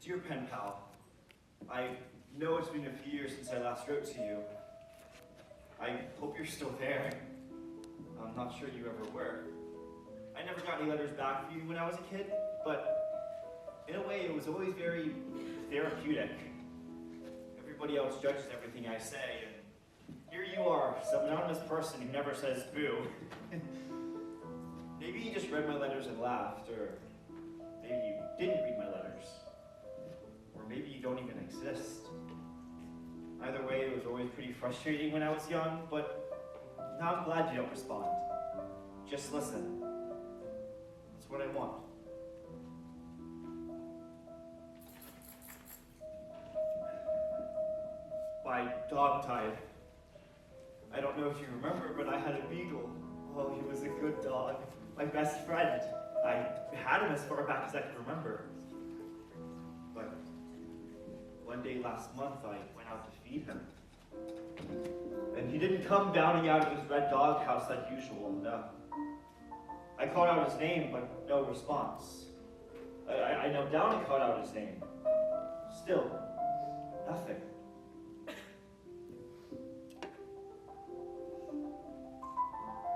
Dear pen pal, I know it's been a few years since I last wrote to you. I hope you're still there. I'm not sure you ever were. I never got any letters back from you when I was a kid, but in a way it was always very therapeutic. Everybody else judges everything I say, and here you are, some anonymous person who never says boo. Maybe you just read my letters and laughed, or maybe you didn't read my letters. Or maybe you don't even exist. Either way, it was always pretty frustrating when I was young, but now I'm glad you don't respond. Just listen. That's what I want. My dog died. I don't know if you remember, but I had a beagle. Oh, he was a good dog. My best friend. I had him as far back as I can remember. But one day last month, I went out to feed him. And he didn't come bounding out of his red doghouse like usual, no. I called out his name, but no response. I knelt down and called out his name. Still, nothing.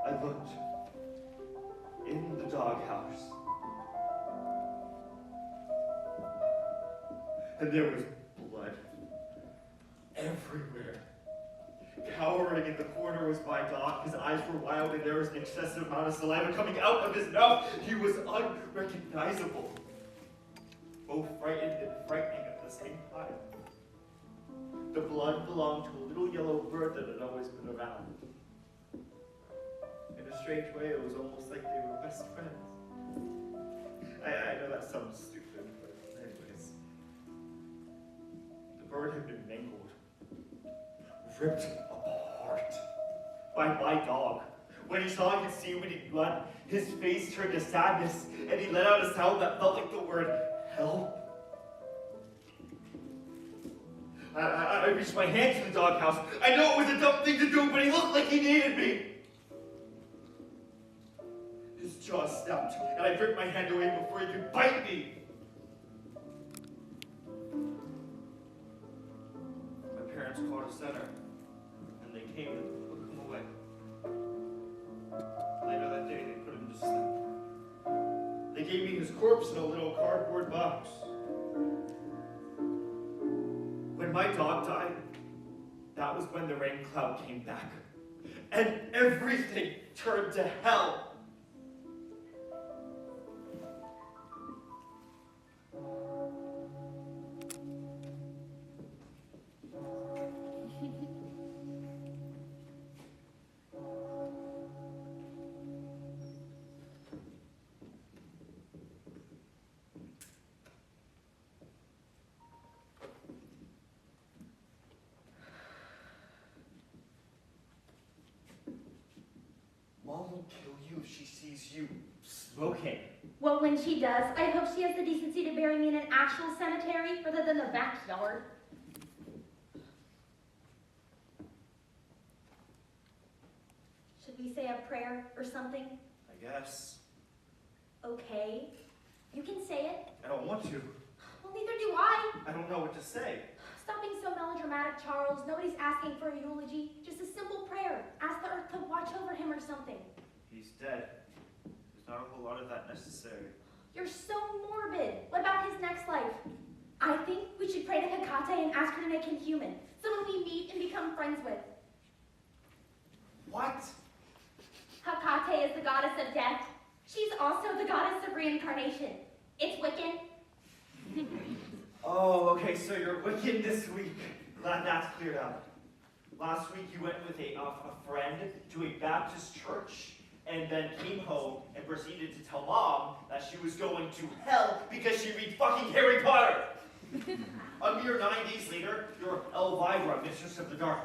I looked in the doghouse, and there was blood everywhere. Cowering in the corner was my dog. His eyes were wild, and there was an excessive amount of saliva coming out of his mouth. He was unrecognizable. Both frightened and frightening at the same time. The blood belonged to a little yellow bird that had always been around. In a strange way, it was almost like they were best friends. I know that sounds stupid, but anyways. The bird had been mangled, ripped apart by my dog. When he saw his seaweedy blood, his face turned to sadness, and he let out a sound that felt like the word help. I reached my hand to the doghouse. I know it was a dumb thing to do, but he looked like he needed me. His jaw snapped, and I ripped my hand away before he could bite me. My parents called a center, and they came and took him away. Later that day, they put him to sleep. They gave me his corpse in a little cardboard box. When my dog died, that was when the rain cloud came back, and everything turned to hell. Mom will kill you if she sees you smoking. Well, when she does, I hope she has the decency to bury me in an actual cemetery rather than the backyard. Should we say a prayer or something? I guess. Okay. You can say it. I don't want to. Well, neither do I. I don't know what to say. Stop being so melodramatic, Charles. Nobody's asking for a eulogy. Just a simple prayer. Ask the earth to watch over him or something. He's dead. There's not a whole lot of that necessary. You're so morbid. What about his next life? I think we should pray to Hecate and ask her to make him human. Someone we meet and become friends with. What? Hecate is the goddess of death. She's also the goddess of reincarnation. It's Wiccan. Oh, okay, so you're Wiccan this week. Glad that's cleared up. Last week you went with a friend to a Baptist church, and then came home and proceeded to tell Mom that she was going to hell because she read fucking Harry Potter. A mere 9 days later, you're Elvira, Mistress of the Dark.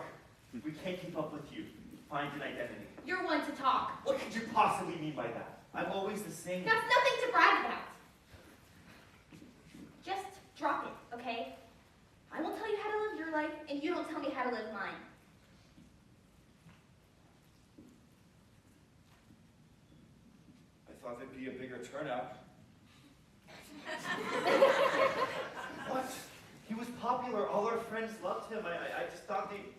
We can't keep up with you. Find an identity. You're one to talk. What could you possibly mean by that? I'm always the same. That's nothing to brag about. Just drop it, okay? I won't tell you how to live your life, and you don't tell me how to live mine. I thought there'd be a bigger turnout. What? He was popular. All our friends loved him. I just thought they'd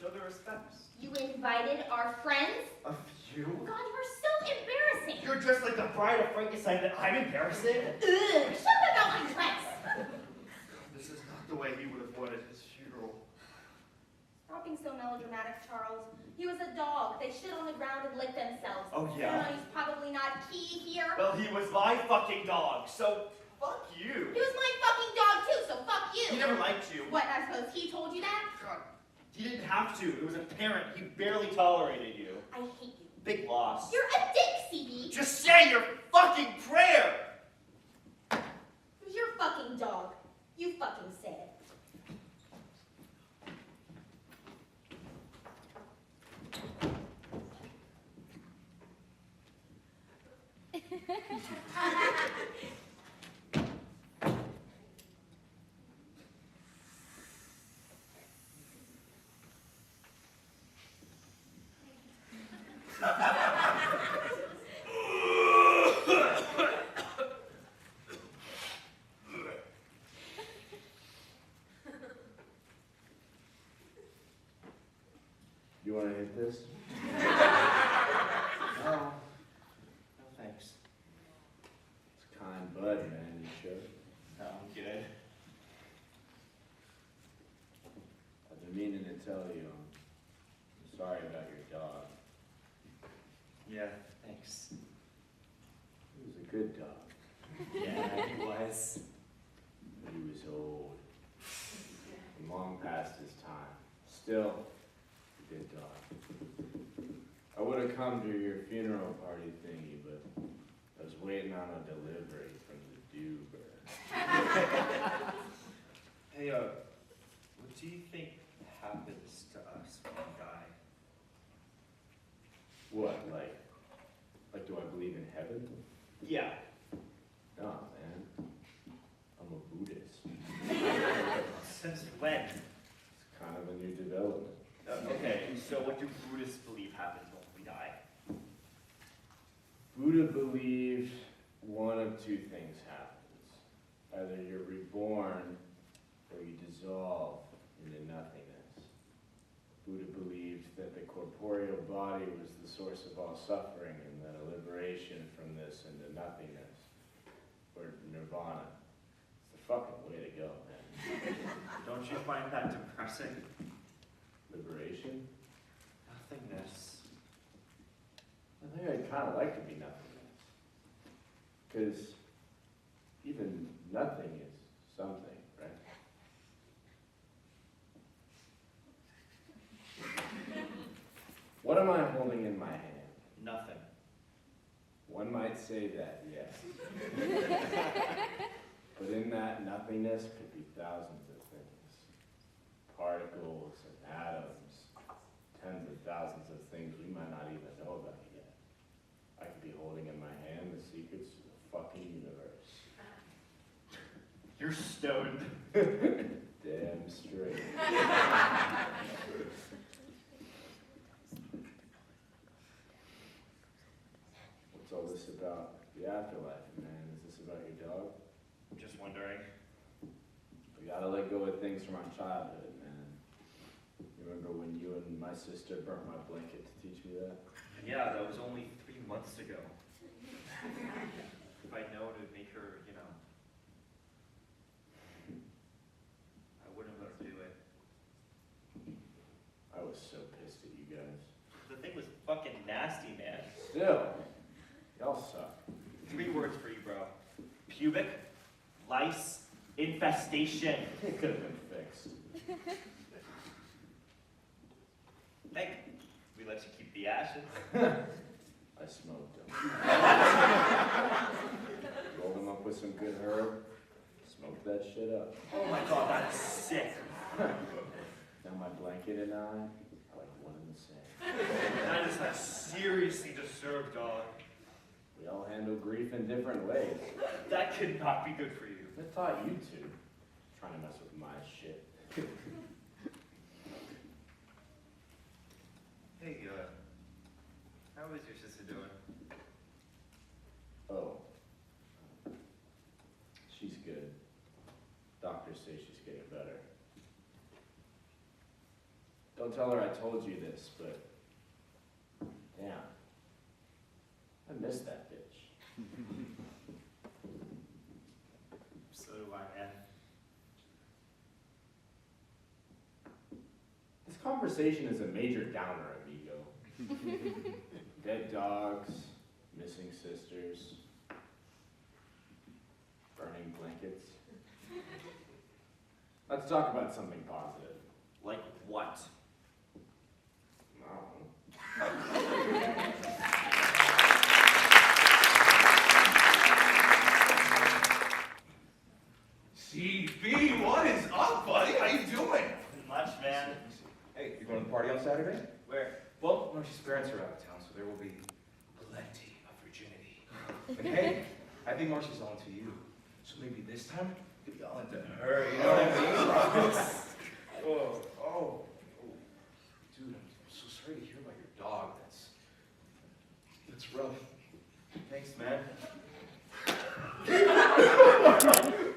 show their respects. You invited our friends? A few? Oh God, you are so embarrassing. You're dressed like the bride of Frankenstein that I'm embarrassing? Ugh, shut about my dress. This is not the way he would have wanted his funeral. Stop being so melodramatic, Charles. He was a dog. They shit on the ground and lick themselves. Oh, yeah? He's probably not key here. Well, he was my fucking dog, so fuck you. He was my fucking dog too, so fuck you. He never liked you. What, I suppose he told you that? God, he didn't have to. It was apparent. He barely tolerated you. I hate you. Big loss. You're a dick, CB. Just say your fucking prayer! Who's your fucking dog? You fucking said. You want to hit this? No. No, thanks. It's kind bud, man. You sure? No, I'm good. I've been meaning to tell you. I'm sorry about your dog. Yeah, thanks. He was a good dog. Yeah, he was. But he was old. And long past his time. Still, a good dog. I would have come to your funeral party thingy, but I was waiting on a delivery from the Dewberg. Hey, what do you think happens to us when we die? What, like do I believe in heaven? Yeah. No, man. I'm a Buddhist. Since when? It's kind of a new development. Okay, so what do Buddhists believe happens when we die? Buddha believed one of two things happens. Either you're reborn or you dissolve into nothingness. Buddha believed that the corporeal body was the source of all suffering and that a liberation from this into nothingness, or nirvana, it's the fucking way to go, man. Don't you find that depressing? Liberation? Nothingness. I think I'd kind of like to be nothingness. Because even nothing is something, right? What am I holding in my hand? Nothing. One might say that, yes. But in that nothingness could be thousands of things. Particles and atoms, tens of thousands of things we might not even know about yet. I could be holding in my hand the secrets to the fucking universe. You're stoned. Damn straight. What's all this about the afterlife, man? Is this about your dog? I'm just wondering. We gotta let go of things from our childhood, man. You remember when you and my sister burnt my blanket to teach me that? Yeah, that was only 3 months ago. If I'd known it would make her, I wouldn't have let her do it. I was so pissed at you guys. The thing was fucking nasty, man. Still, y'all suck. 3 words for you, bro. Pubic, lice, infestation. It could have been fixed. Hey, we let you keep the ashes. I smoked them. Rolled them up with some good herb. Smoked that shit up. Oh my god, that's sick. Now my blanket and I are like one and the same. That is a seriously disturbed dog. We all handle grief in different ways. That could not be good for you. I taught you to. Trying to mess with my shit. Hey, how is your sister doing? Oh. She's good. Doctors say she's getting better. Don't tell her I told you this, but damn. I miss that bitch. So do I, man. This conversation is a major downer, amigo. Dead dogs, missing sisters, burning blankets. Let's talk about something positive. Like what? CB, what is up, buddy? How you doing? Nothing much, man. Hey, you going to the party on Saturday? Where? Well, Marcy's parents are out of town, so there will be plenty of virginity. And hey, I think Marcy's on to you. So maybe this time, you'll be all into her, you know what I mean? Oh. Dude, I'm so sorry to hear about your dog. That's rough. Thanks, man.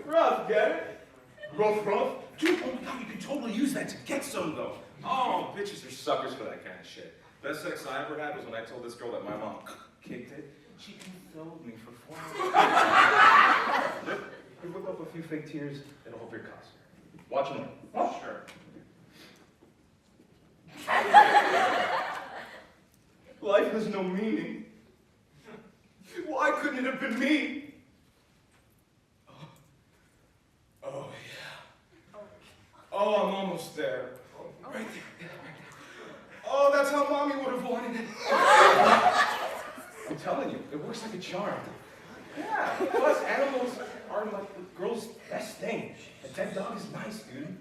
Rough, get it? Rough? Dude, oh my god, you can totally use that to get some, though. Oh, bitches are suckers for that kind of shit. Best sex I ever had was when I told this girl that my mom kicked it. She consoled me for 4 hours. You whip up a few fake tears, it'll help your cause. Watch them. Oh, sure. Life has no meaning. Why couldn't it have been me? Oh, yeah. Oh, I'm almost there. Right there. Oh, that's how Mommy would have wanted it. I'm telling you, it works like a charm. Yeah, plus animals are like the girl's best thing. A dead dog is nice, dude.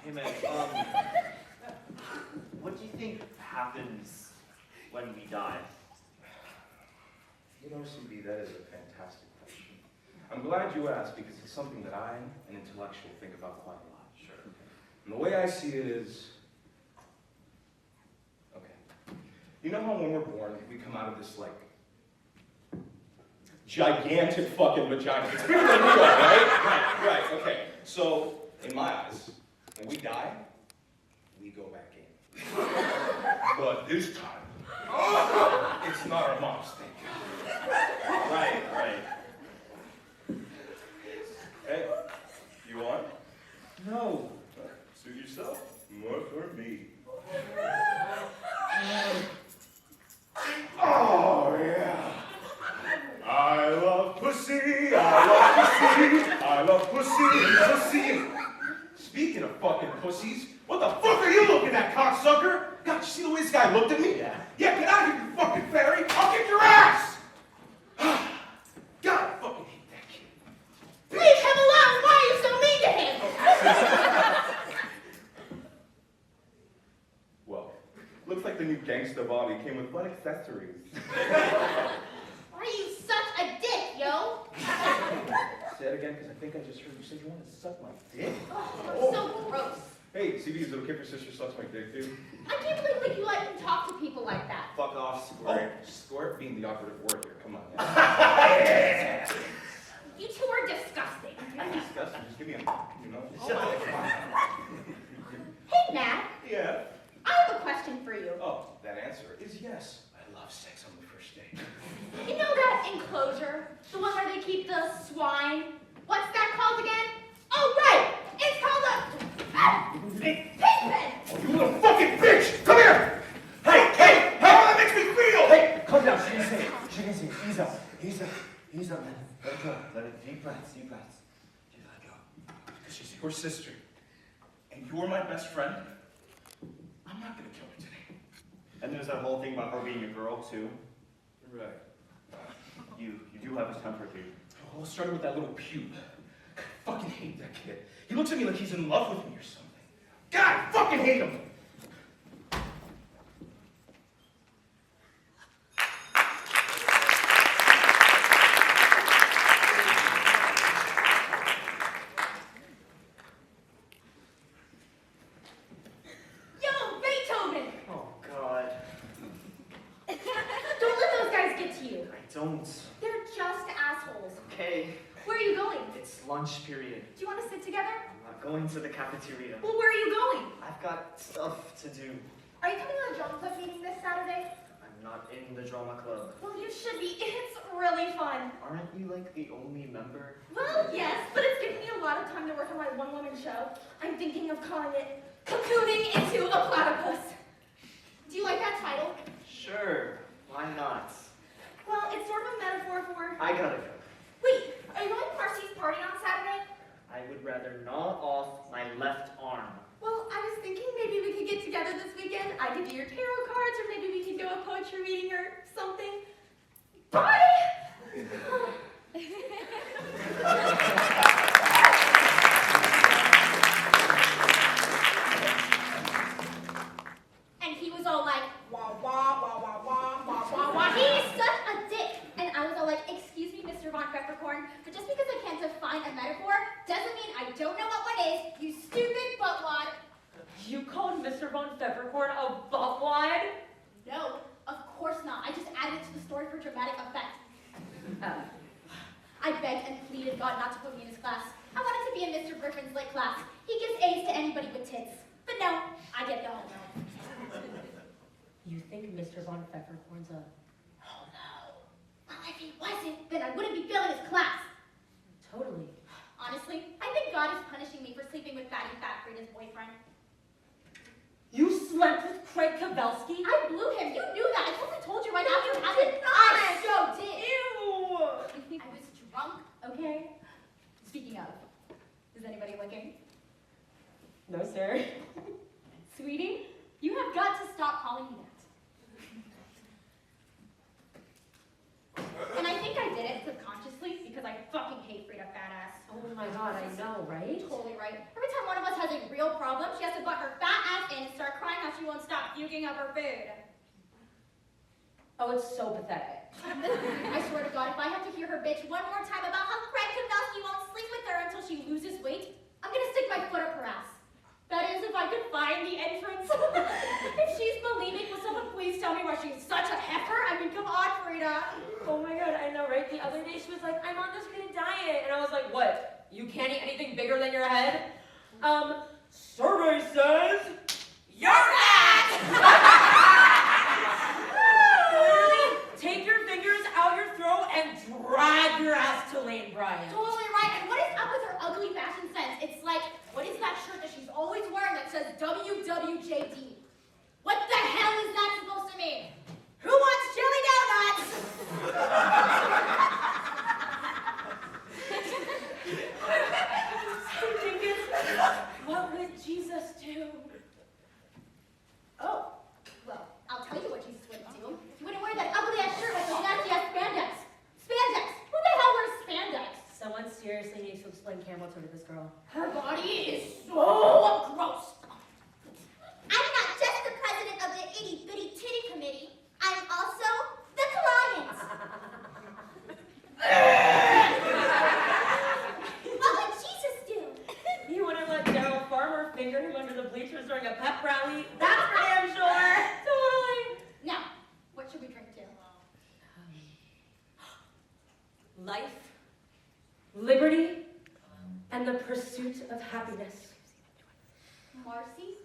Hey, man, what do you think happens when we die? You know, CB, that is a fantastic question. I'm glad you asked because it's something that I, an intellectual, think about quite a lot. Sure. And the way I see it is, okay. You know how when we're born, we come out of this, like, gigantic fucking vagina. It's bigger than we are, right? Right, okay. So, in my eyes, when we die, we go back in. But this time, it's not our mom's thing. Right. Hey, you want? No. Suit yourself. More for me. Oh, yeah. I love pussy. I love pussy. Speaking of fucking pussies, what the fuck are you looking at, cocksucker? God, you see the way this guy looked at me? Yeah. Yeah, get out of here, you fucking fairy. I'll kick your ass. God, I fucking hate that kid. Leave him alone! Why are you so mean to him? Well, looks like the new gangsta Bobby came with fun accessories. Why are you such a dick, yo? Say it again, because I think I just heard you say you want to suck my dick. Oh, so gross. Hey, CB, is it okay if your sister sucks my dick, dude? I can't believe like you let him talk to people like that. Fuck off, Oh, Squirt. squirt being the operative word here. Come on, man. You two are disgusting. I'm disgusting. Just give me a, you know? Shut up. Hey, Matt, Yeah. I have a question for you. Oh, that answer is yes. I love sex on the first date. You know that enclosure? The one where they keep the swine? What's that called again? Oh, right! It's called a pig pen! Oh, you little fucking bitch! Come here! Hey, how that makes me feel! Hey, calm down. She can say it. Ease up, man. Let it go. Let it. Deep breaths. Just let it go. Because she's your sister, and you're my best friend, I'm not gonna kill her today. And there's that whole thing about her being a girl, too. Right. You do have a temper, dude. Oh, starting with that little pube. I fucking hate that kid. He looks at me like he's in love with me or something. God, I fucking hate him! Yo, Beethoven! Oh, God. Don't let those guys get to you. I don't. They're just assholes. Okay, Where are you going? it's lunch period. Do you want to sit together? I'm not going to the cafeteria. Well, where are you going? I've got stuff to do. Are you coming to the drama club meeting this Saturday? I'm not in the drama club. Well, you should be. It's really fun. Aren't you like the only member? Well, yes, but it's given me a lot of time to work on my one-woman show. I'm thinking of calling it Cocooning into a Platypus. Do you like that title? Sure, why not? Well, it's sort of a metaphor for... I gotta go. Wait, are you going to Marcy's party on Saturday? I would rather gnaw off my left arm. Well, I was thinking maybe we could get together this weekend. I could do your tarot cards, or maybe we could go a poetry reading or something. Bye! And he was all like, wah, wah, wah, wah, wah, wah, wah, wah. He's such a dick. And I was all like, excuse me, Mr. Von Peppercorn, but just because I can't define a metaphor doesn't mean I don't know what one is, you stupid buttwad. You called Mr. Von Peppercorn a buttwad? No, of course not. I just added it to the story for dramatic effect. I begged and pleaded God not to put me in his class. I wanted to be in Mr. Griffin's lit class. He gives A's to anybody with tits. But no, I get no. You think Mr. Von Peppercorn's a... Oh no. Well, if he wasn't, then I wouldn't be failing his class. Totally. Honestly, I think God is punishing me for sleeping with Fatty Fat Frida's boyfriend. You slept with Craig Kavelski? I blew him. You knew that. I totally told you right after it happened. I so did. Ew! I was drunk, okay? Speaking of, is anybody looking? No, sir. Sweetie, you have got to stop calling me that. And I think I did it subconsciously because I fucking hate Frida Fat Ass. Oh my god, I know, right? Totally right. Every time one of us has a real problem, she has to butt her fat ass in and start crying how she won't stop puking up her food. Oh, it's so pathetic. I swear to God, if I have to hear her bitch one more time about how Craig Kavelski won't sleep with her until she loses weight, I'm gonna stick my foot up her ass. That is, if I could find the entrance. If she's bulimic, will someone please tell me why she's such a heifer? I mean, come on, Frida. Oh my god, I know, right? The other day she was like, I'm on this new diet. And I was like, what? You can't eat anything bigger than your head? Survey says, you're fat! Take your fingers out your throat and drag your ass to Lane Bryant. Totally right. And what is up with her ugly fashion sense? It's like, what is that shirt that she's always wearing that says WWJD? What the hell is that supposed to mean? Who wants chili donuts? What would Jesus do? Oh, well, I'll tell you what Jesus wouldn't do. He wouldn't wear that ugly ass shirt with those nasty ass spandex. Spandex! Who the hell wears spandex? Someone seriously needs to explain camel toe to this girl. Her body is so gross. I'm not just the president of the itty bitty titty committee. I'm also the client. What would Jesus do? He wouldn't let Daryl Farmer finger him under the bleachers during a pep rally. That's for damn sure. Totally. Now, what should we drink to? Life, liberty, and the pursuit of happiness. Marcy,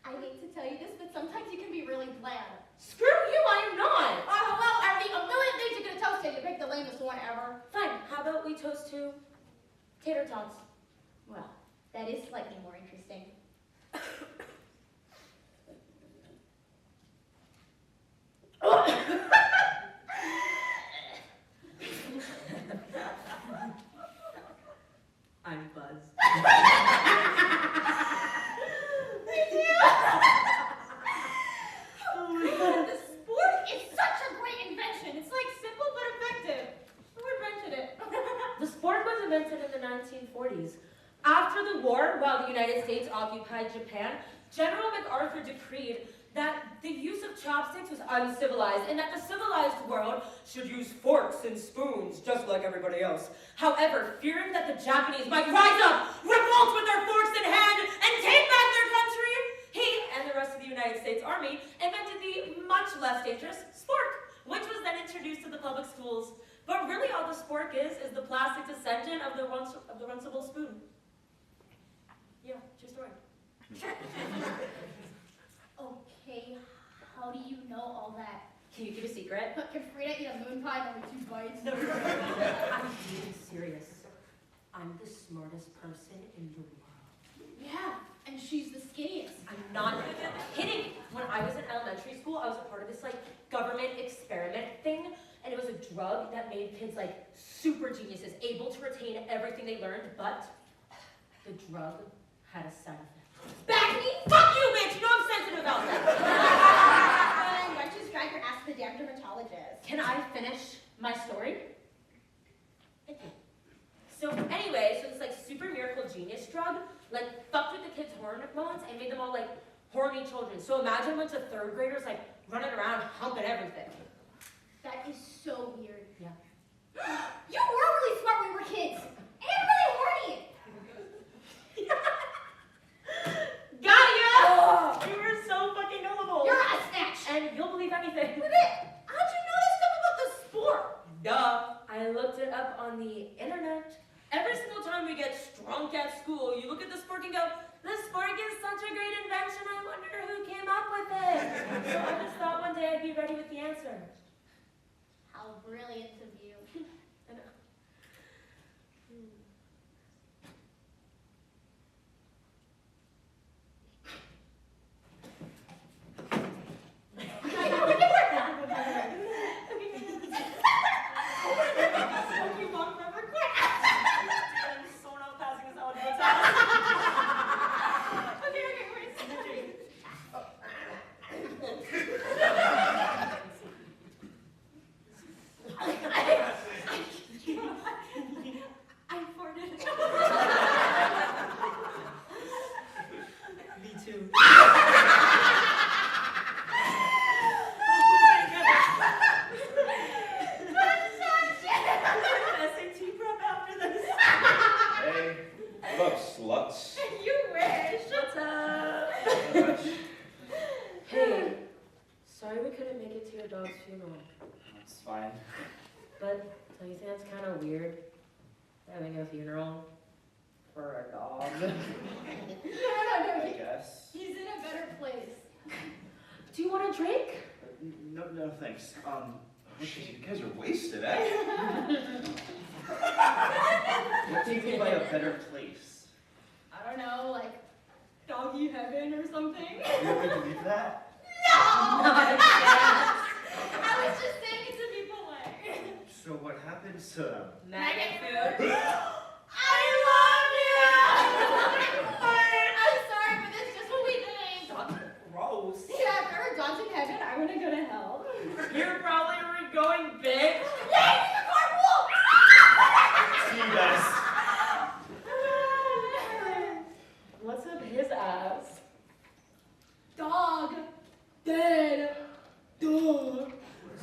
I hate to tell you this, but sometimes you can be really bland. Screw you, I'm not. Oh, well, I mean, a million things you could toast to. You pick the lamest one ever. Fine, how about we toast to tater tots? Well, that is slightly more interesting. I'm buzzed. Me too. invented in the 1940s. After the war, while the United States occupied Japan, General MacArthur decreed that the use of chopsticks was uncivilized and that the civilized world should use forks and spoons just like everybody else. However, fearing that the Japanese might rise up, revolt with their forks in hand, and take back their country, he and the rest of the United States Army invented the much less dangerous spork, which was then introduced to the public schools. But really all the spork is the plastic descendant of the runcible spoon. Yeah, true story. Okay, how do you know all that? Can you keep a secret? But can Frida eat a moon pie in only 2 bites? No, I'm being serious. I'm the smartest person in the world. Yeah, and she's the skinniest. I'm not kidding. When I was in elementary school, I was a part of this government experiment thing, and it was a drug that made kids super geniuses, able to retain everything they learned, but the drug had a side effect. Back me? Fuck you, bitch! You know I'm sensitive about that. Why don't you just drag your ass to the damn dermatologist? Can I finish my story? Thank you. So anyway, this super miracle genius drug, fucked with the kids' hormones and made them all horny children. So imagine a bunch of 3rd graders running around humping everything. That is so weird. Yeah. You were really smart when we were kids. And really horny. Got ya! You were so fucking gullible. You're a snatch. And you'll believe anything. Wait a minute. How'd you know this stuff about the sport? Duh. I looked it up on the internet. Every single time we get strunk at school, you look at the spork and go, the spork is such a great invention, I wonder who came up with it. So I just thought one day I'd be ready with the answer. How brilliant of you. I know. No, thanks. Shit, you guys are wasted, eh? What do you mean by a better place? I don't know, doggy heaven or something. You ever believe that? No! Not yet. I was just saying it to be polite. So what happens to them? Maggot food. I love you! I'm sorry, but that's just what we think. Gross. Yeah, if there were dogs in heaven, I want to go to hell. You're probably going big. Yay, the carpool! See you guys. What's up his ass? Dog. Dead. Dog.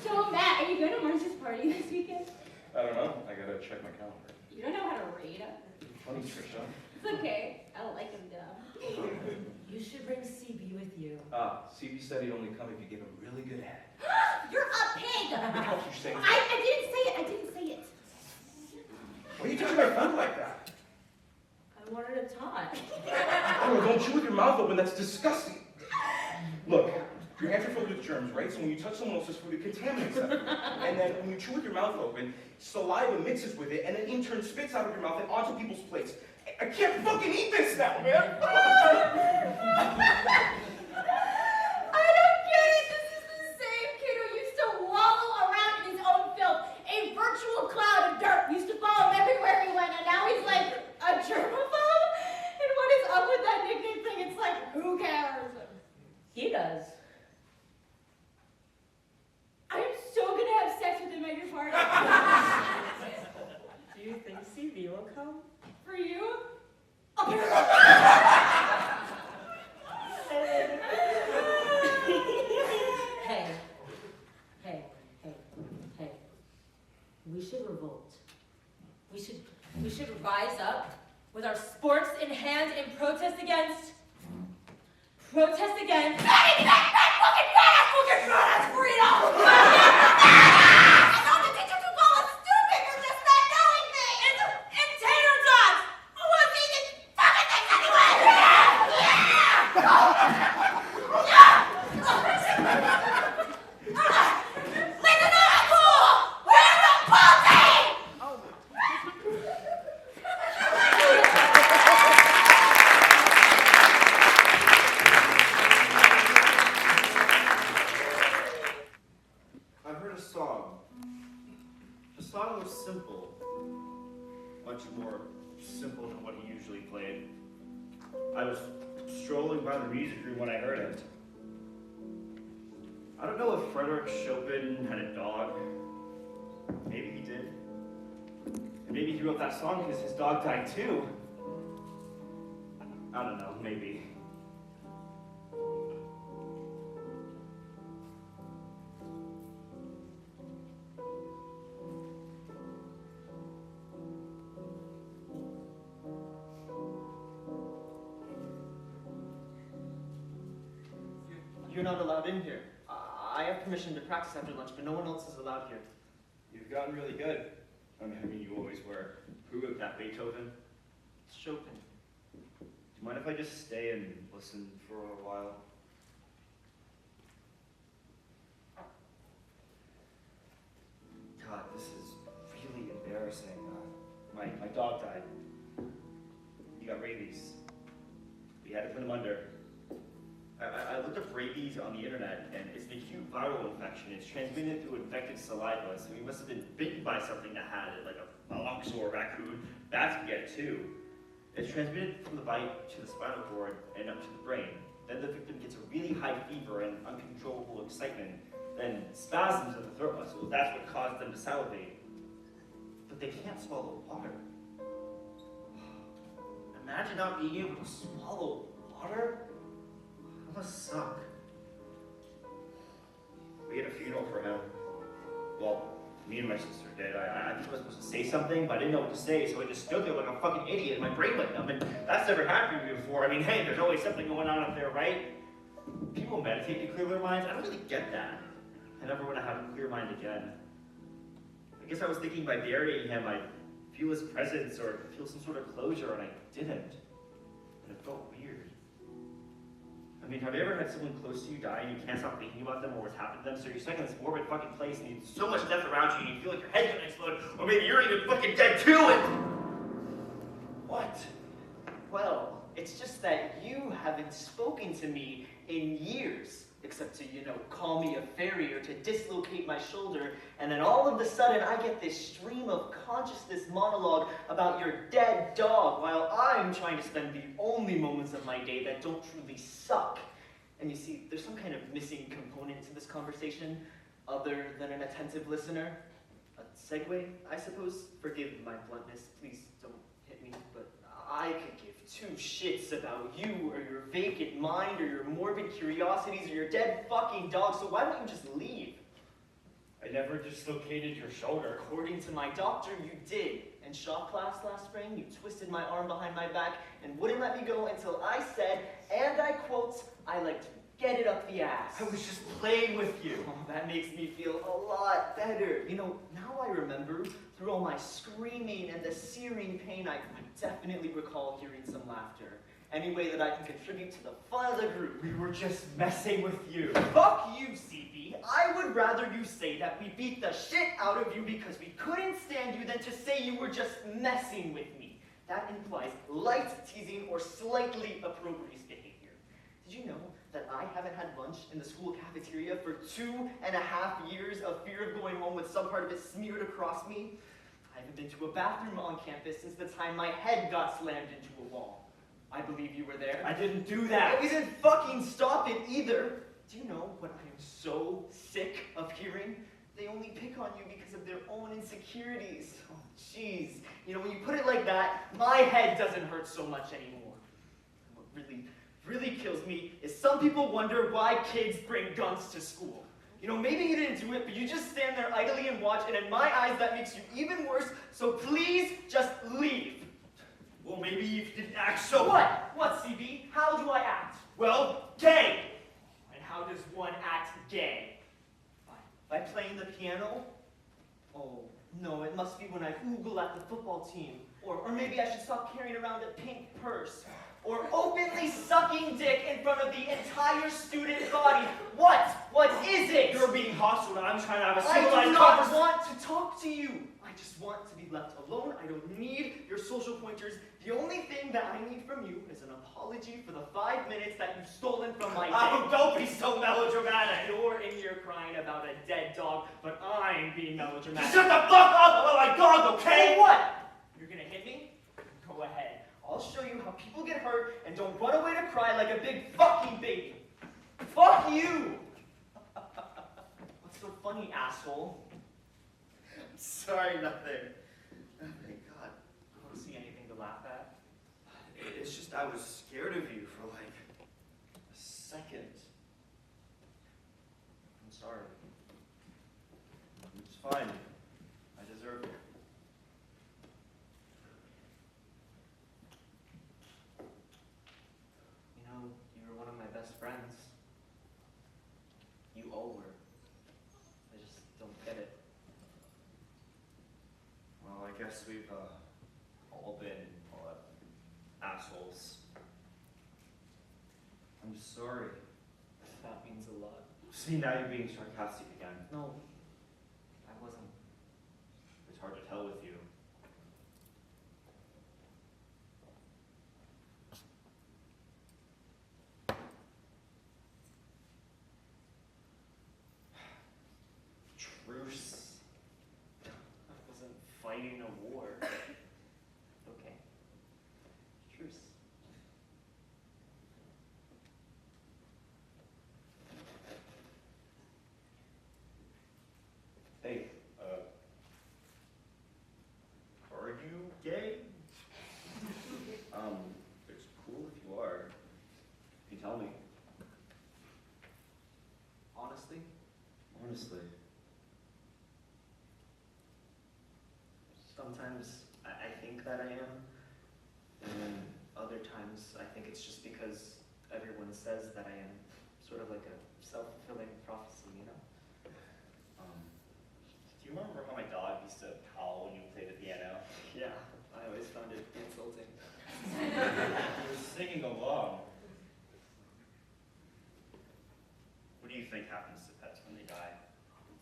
So, Matt, are you going to Marcy's party this weekend? I don't know. I gotta check my calendar. You don't know how to read. Funny, Trisha. It's okay. I don't like him dumb. You should bring CB with you. CB said he'd only come if you gave him really good head. You're a pig! What the hell did you say? I didn't say it. I didn't say it. Why are you touching my food like that? I wanted to talk. Oh, don't chew with your mouth open. That's disgusting. Look, your hands are filled with germs, right? So when you touch someone else's food, it contaminates that food. And then when you chew with your mouth open, saliva mixes with it, and then in turn spits out of your mouth and onto people's plates. I can't fucking eat this now, man! I don't get it. This is the same kid who used to wallow around in his own filth. A virtual cloud of dirt used to follow him everywhere he went, and now he's like a germaphobe? And what is up with that nickname thing? It's like, who cares? He does. I'm so gonna have sex with him at your party. Do you think CB will come? For you? Hey, hey, hey, hey. We should revolt. We should rise up with our sporks in hand and protest against fucking freedom! I told the teacher to call us stupid for just not knowing things! And tater tots! Who wants to eat this fucking thing anyway? Listen to the fool! We're the party! I heard a song. The song was simple. Much more simple than what he usually played. I was strolling by the music room when I heard it. I don't know if Frederick Chopin had a dog. Maybe he did. And maybe he wrote that song because his dog died too. I don't know, maybe. You're not allowed in here. I have permission to practice after lunch, but no one else is allowed here. You've gotten really good. I mean, you always were. Who wrote that, Beethoven? Chopin. Do you mind if I just stay and listen for a while? God, this is really embarrassing. My dog died. He got rabies. We had to put him under. I looked up rabies on the internet, and it's an acute viral infection. It's transmitted through infected saliva, so he must have been bitten by something that had it, like a fox or a raccoon. Bats can get it too. It's transmitted from the bite to the spinal cord and up to the brain. Then the victim gets a really high fever and uncontrollable excitement, then spasms of the throat muscles. That's what caused them to salivate. But they can't swallow water. Imagine not being able to swallow water. That must suck. We had a funeral for him. Well, me and my sister did. I think I was supposed to say something, but I didn't know what to say, so I just stood there like a fucking idiot, and my brain went numb, and that's never happened to me before. I mean, hey, there's always something going on up there, right? People meditate to clear their minds. I don't really get that. I never want to have a clear mind again. I guess I was thinking by burying him, I'd feel his presence or feel some sort of closure, and I didn't. And it felt weird. I mean, have you ever had someone close to you die and you can't stop thinking about them or what's happened to them? So you're stuck in this morbid fucking place and there's so much death around you and you feel like your head's gonna explode, or maybe you're even fucking dead too, and... What? Well, it's just that you haven't spoken to me in years, except to, call me a fairy or to dislocate my shoulder, and then all of a sudden I get this stream of consciousness monologue about your dead dog while I'm trying to spend the only moments of my day that don't truly suck. And you see, there's some kind of missing component to this conversation other than an attentive listener. A segue, I suppose. Forgive my bluntness, please don't hit me, but I could give two shits about you or your vacant mind or your morbid curiosities or your dead fucking dog, so why don't you just leave? I never dislocated your shoulder. According to my doctor, you did. In shop class last spring, you twisted my arm behind my back and wouldn't let me go until I said, and I quote, I like to get it up the ass. I was just playing with you. Oh, that makes me feel a lot better. Now I remember, through all my screaming and the searing pain, I definitely recall hearing some laughter. Any way that I can contribute to the fun of the group. We were just messing with you. Fuck you, CB. I would rather you say that we beat the shit out of you because we couldn't stand you than to say you were just messing with me. That implies light teasing or slightly opprobrious behavior. Did you know that I haven't had lunch in the school cafeteria for 2.5 years of fear of going home with some part of it smeared across me? I haven't been to a bathroom on campus since the time my head got slammed into a wall. I believe you were there. I didn't do that. I didn't fucking stop it either. Do you know what I am so sick of hearing? they only pick on you because of their own insecurities. Oh, jeez. You know, when you put it like that, my head doesn't hurt so much anymore. What really kills me is some people wonder why kids bring guns to school. You know, maybe you didn't do it, but you just stand there idly and watch, and in my eyes, that makes you even worse, so please just leave. Well, maybe you didn't act so... What? What, CB? How do I act? Well, gay! And how does one act gay? By playing the piano? Oh, no, it must be when I oogle at the football team. Or maybe I should stop carrying around a pink purse. Or openly sucking dick in front of the entire student body. What? What is it? You're being hostile and I'm trying to have a I do civilized not conversation. want to talk to you. I just want to be left alone. I don't need your social pointers. The only thing that I need from you is an apology for the 5 minutes that you've stolen from my day. Oh, don't be so melodramatic. You're in here crying about a dead dog, but I'm being melodramatic. Shut the fuck up about my dog, okay? Hey, what? You're gonna hit me? Go ahead. I'll show you how people get hurt, and don't run away to cry like a big fucking baby. Fuck you! What's so funny, asshole? Sorry, nothing. Oh my god. I don't see anything to laugh at. It's just I was scared of you for like a second. I'm sorry. It's fine. I deserve it. You know, you were one of my best friends. You all were. I just don't get it. Well, I guess we've all been assholes. I'm sorry. That means a lot. See, now you're being sarcastic again. No, I wasn't. It's hard to tell with you. Truce. I wasn't fighting a war. Okay. Truce. Hey, are you gay? It's cool if you are. You tell me. Honestly, Honestly. sometimes I think that I am, and then other times I think it's just because everyone says that I am. Sort of like a self-fulfilling prophecy, you know? Do you remember how my dog used to howl when you played the piano? Yeah, I always found it insulting. He was singing along. What do you think happens to pets when they die?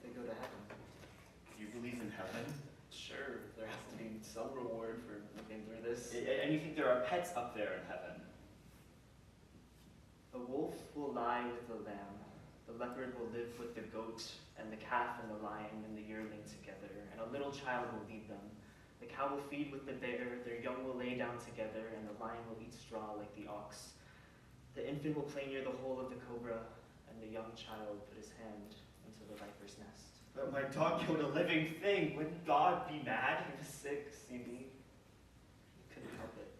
They go to heaven. Do you believe in heaven? Sure, there has to be some reward for living through this. And you think there are pets up there in heaven? The wolf will lie with the lamb, the leopard will live with the goat, and the calf and the lion and the yearling together, and a little child will lead them. The cow will feed with the bear, their young will lay down together, and the lion will eat straw like the ox. The infant will play near the hole of the cobra, and the young child put his hand into the viper's nest. But my dog killed a living thing. Wouldn't God be mad? He was sick, CB. He couldn't help it.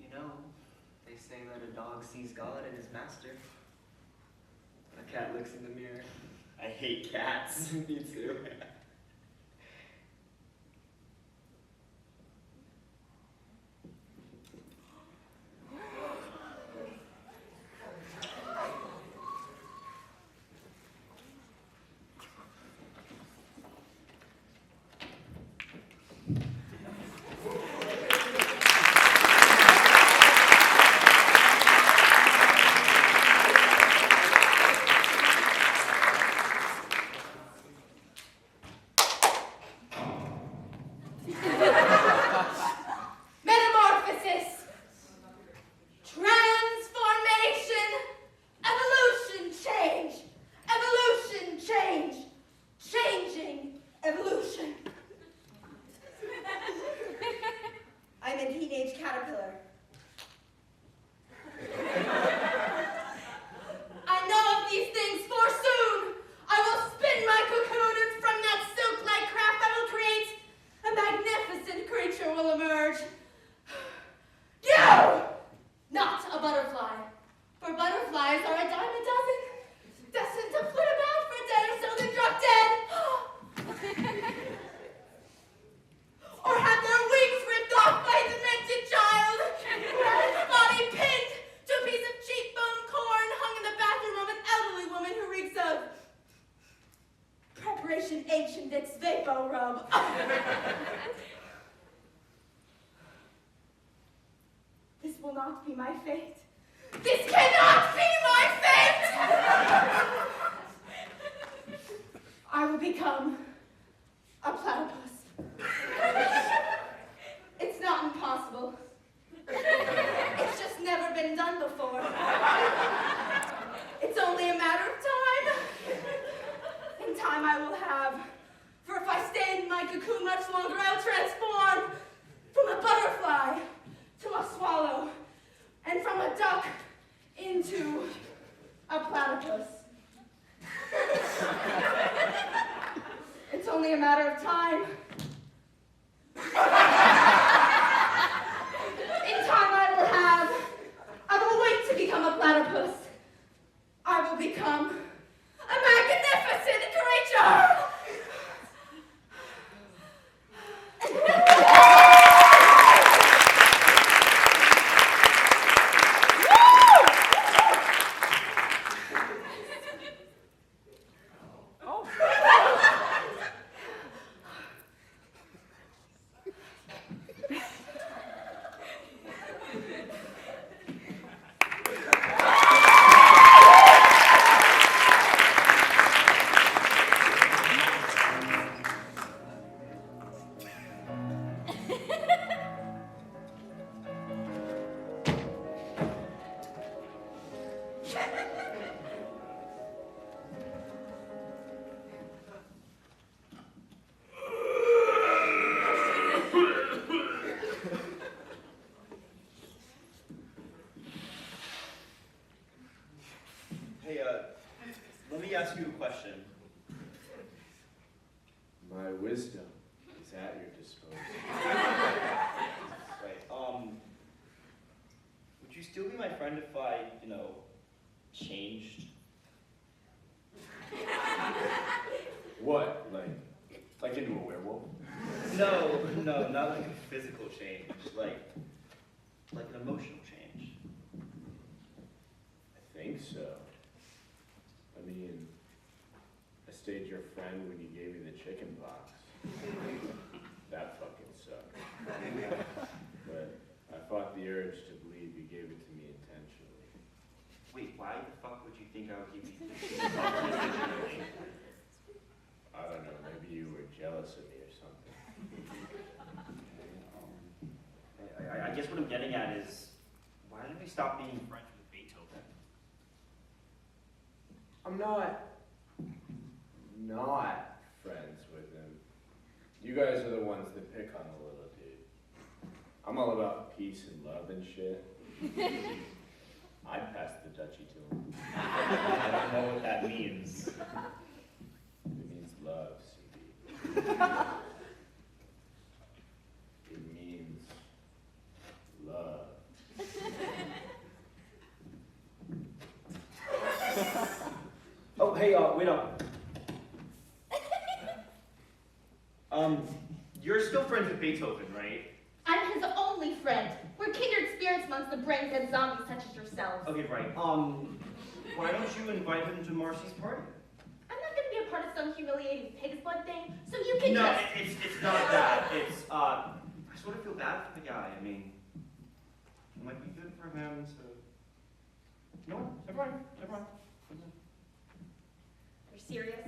You know, they say that a dog sees God in his master. A cat looks in the mirror. I hate cats. Me too. caterpillar. I know of these things, for soon I will spin my cocoon, and from that silk-like craft I will create a magnificent creature will emerge. You! Not a butterfly, for butterflies are a dime a dozen, destined to flit about for a day or so, then drop dead. Or have their wings ripped off by a demented child, who had his body pinned to a piece of cheekbone corn hung in the bathroom of an elderly woman who reeks of Preparation H and Vicks Vapo Rub. This will not be my fate. This cannot be my fate! I will become a platypus. It's not impossible. It's just never been done before. It's only a matter of time. And time I will have. For if I stay in my cocoon much longer, I'll transform from a butterfly to a swallow, and from a duck into a platypus. It's only a matter of time. In time I will wait to become a platypus. I will become a magnificent creature! Hey, let me ask you a question. My wisdom is at your disposal. Right, would you still be my friend if I, changed? What? Like into a werewolf? No, not like a physical change, like an emotional change. I think so. I mean, I stayed your friend when you gave me the chicken pox. That fucking sucked. But I fought the urge to believe you gave it to me intentionally. Wait, why the fuck would you think I would give you I don't know, maybe you were jealous of me or something. I guess what I'm getting at is, why did we stop being friends with Beethoven? I'm not friends with him. You guys are the ones that pick on the little dude. I'm all about peace and love and shit. I'd pass the duchy to him. I don't know what that means. It means love, CD. It means love. Oh, hey, wait up. You're still friends with Beethoven, right? I'm his only friend. We're kindred spirits amongst the brain-dead zombies such as yourselves. Okay, right. Why don't you invite him to Marcy's party? I'm not gonna be a part of some humiliating pig's blood thing, so you can No, just... it's not that. It's, I sort of feel bad for the guy. I mean, it might be good for him to... No, never mind. You're serious?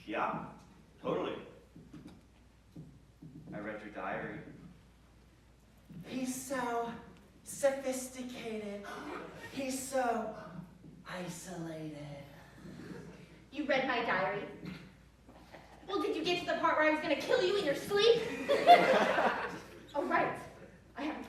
Yeah, totally. I read your diary. He's so sophisticated. He's so isolated. You read my diary? Well, did you get to the part where I was gonna kill you in your sleep? Oh, right. I have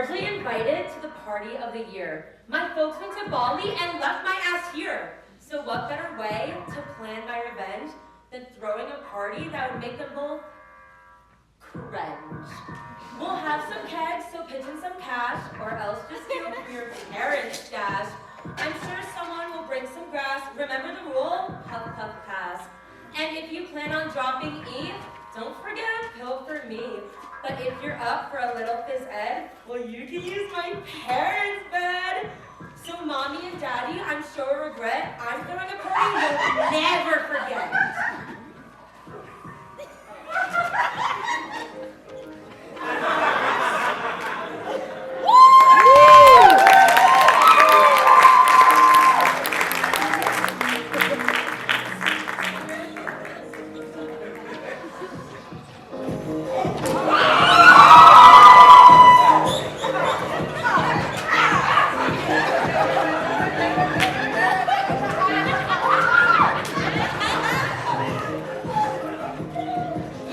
largely invited to the party of the year. My folks went to Bali and left my ass here. So what better way to plan my revenge than throwing a party that would make them both cringe. We'll have some kegs, so pitch in some cash, or else just steal from your parents' stash. I'm sure someone will bring some grass. Remember the rule? Puff, puff, pass. And if you plan on dropping E, don't forget a pill for me. But if you're up for a little phys ed, well, you can use my parents' bed. So mommy and daddy, I'm sure will regret. I'm throwing a party you'll never forget.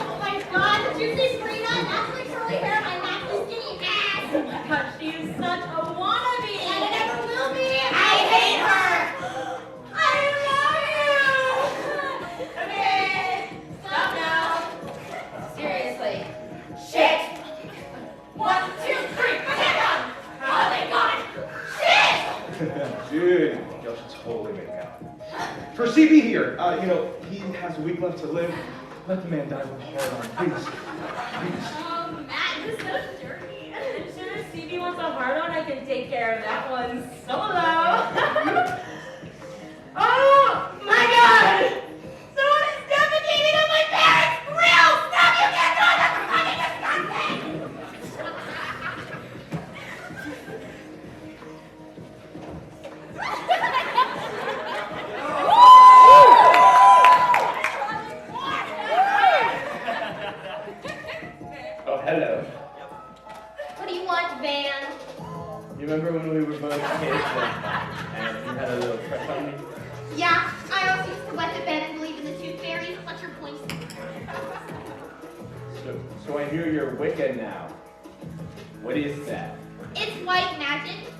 Oh my god, did you see Serena? Naturally curly hair, my naturally skinny ass. Oh my gosh, she is such a wannabe. And it never will be. I hate her. I love you. Okay, stop now. Seriously. Shit. 1, 2, 3, put it down. Oh my god. Shit. Dude, y'all should totally make out. For CB here, he has a week left to live. Let the man die with a heart on, please. Please. Oh, Matt, you're so dirty. I'm sure if CB wants a hard on, I can take care of that one solo. Oh my god! Someone is defecating on my parents' grill! Stop, you can't do it! That's fucking disgusting! Oh, hello. What do you want, Van? You remember when we were both kids and you had a little crush on me? Yeah, I also used to wet the bed and believe in the tooth fairies. What's your point? So I hear you're Wicca now. What is that? It's white magic.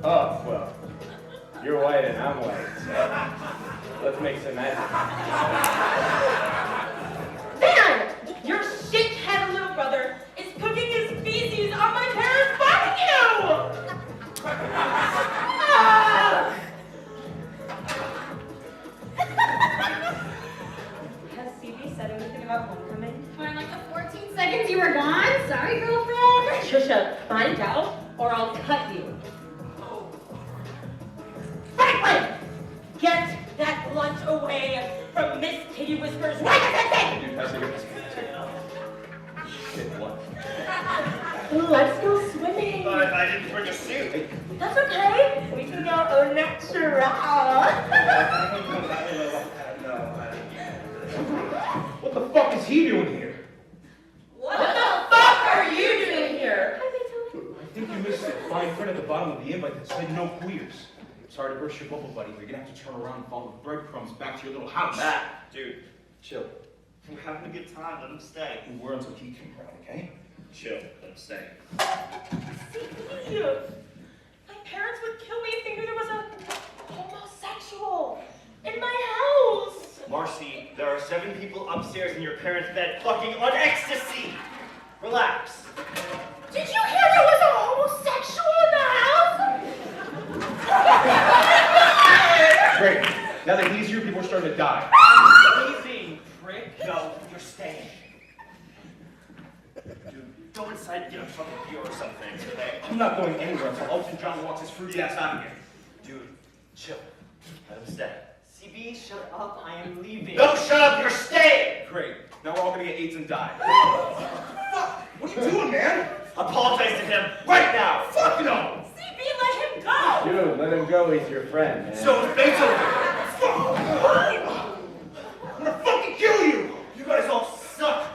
Oh, well, you're white and I'm white, so let's make some magic. Van! Your shithead little brother is cooking his feces on my parents' barbecue! Ah! Has CB said anything about homecoming? For like the 14 seconds you were gone? Sorry, girlfriend. Trisha, find out or I'll cut you. Franklin! Get that lunch away from Miss Kitty Whiskers right this instant! Dude, pass it. Shit, what? Let's go swimming. But I didn't bring a suit. That's okay. We can go au natural. What the fuck is he doing here? What the fuck are you doing here? I think you missed the fine print at the bottom of the invite that said no queers. Sorry to burst your bubble, buddy. You're gonna have to turn around and follow the breadcrumbs back to your little house. Matt, dude, chill. We're having a good time. Let him stay. We're until he comes around, okay? Chill. Let him stay. CB! My parents would kill me if they knew there was a homosexual in my house. Marcy, there are 7 people upstairs in your parents' bed fucking on ecstasy. Relax. Did you hear there was a homosexual in the house? Great. Now that he's here, people are starting to die. Easy, prick. No, you're staying. Dude, go inside and get a fucking beer or something, okay? I'm not going anywhere until Elton John walks his fruity ass out again. Dude, chill. Let him stay. CB, shut up. I am leaving. No, shut up. You're staying. Great. Now we're all gonna get AIDS and die. Fuck! What are you doing, man? Apologize to him right now. Fuck no! CB, let him go! Dude, let him go, he's your friend, man. So is Beethoven. Fuck! I'm gonna fucking kill you! You guys all suck.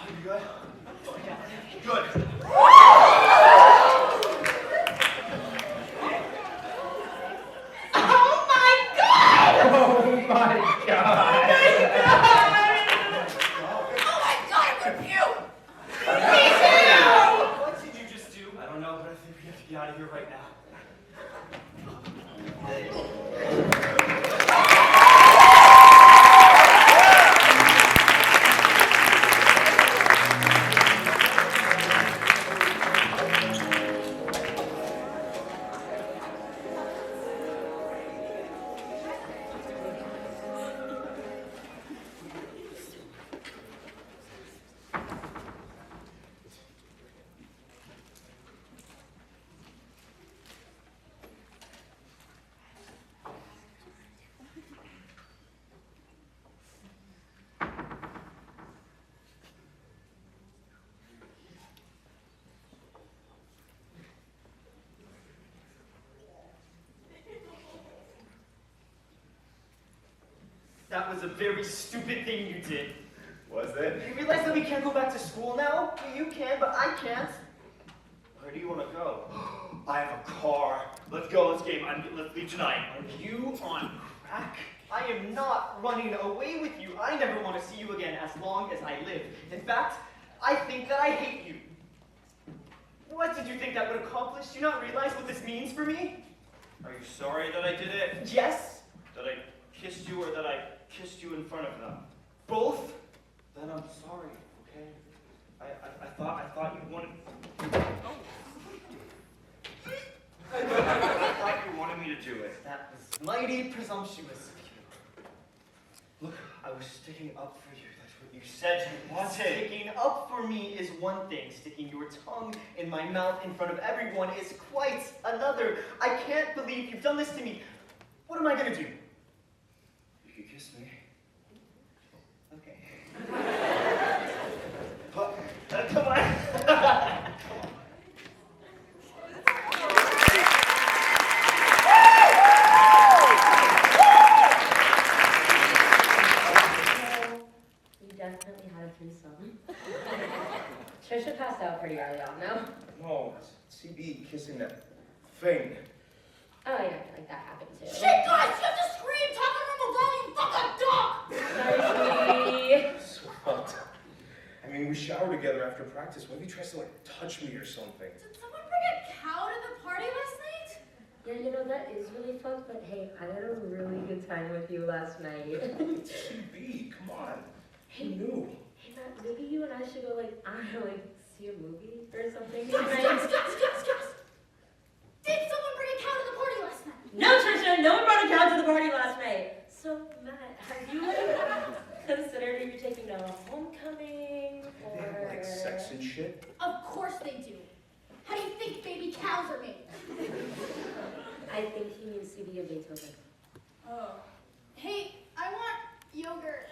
You good? Good. Oh my god! Oh my god! Oh my god, I'm gonna puke! What did you just do? I don't know. That was a very stupid thing you did. Was it? You realize that we can't go back to school now? You can, but I can't. Where do you want to go? I have a car. Let's go. Let's game. Let's leave tonight. Are you on crack? I am not running away with you. I never want to see you again as long as I live. In fact, I think that I hate you. What did you think that would accomplish? Do you not realize what this means for me? Are you sorry that I did it? Yes, That I kissed you, or that I kissed you in front of them? both. Then I'm sorry. Okay. I thought you wanted. I thought you wanted me to do it. That was mighty presumptuous of you. Look, I was sticking up for you. That's what you said you wanted. Sticking up for me is one thing. Sticking your tongue in my mouth in front of everyone is quite another. I can't believe you've done this to me. What am I gonna do? You could kiss me. Okay. But, come on. You definitely had a threesome. Trisha passed out pretty early on, no? No, it's CB kissing that thing. Oh yeah, like that happened too. Shit, guys, you have to scream, talk on the volume, fuck a dog! Sorry. So fucked. I mean, we showered together after practice. What if he tries to, like, touch me or something? Did someone bring a cow to the party last night? Yeah, you know, that is really fucked, but hey, I had a really good time with you last night. CB, come on. Who knew? Hey Matt, maybe you and I should go, like, I don't know, like, see a movie or something Guys, tonight? guys! Did someone bring a cow to the party last night? No, Trisha, no one brought a cow to the party last night. So, Matt, have you considered if you're taking a homecoming They have, like, sex and shit? Of course they do. How do you think baby cows are made? I think he means CB and Beethoven. Oh. Hey, I want yogurt.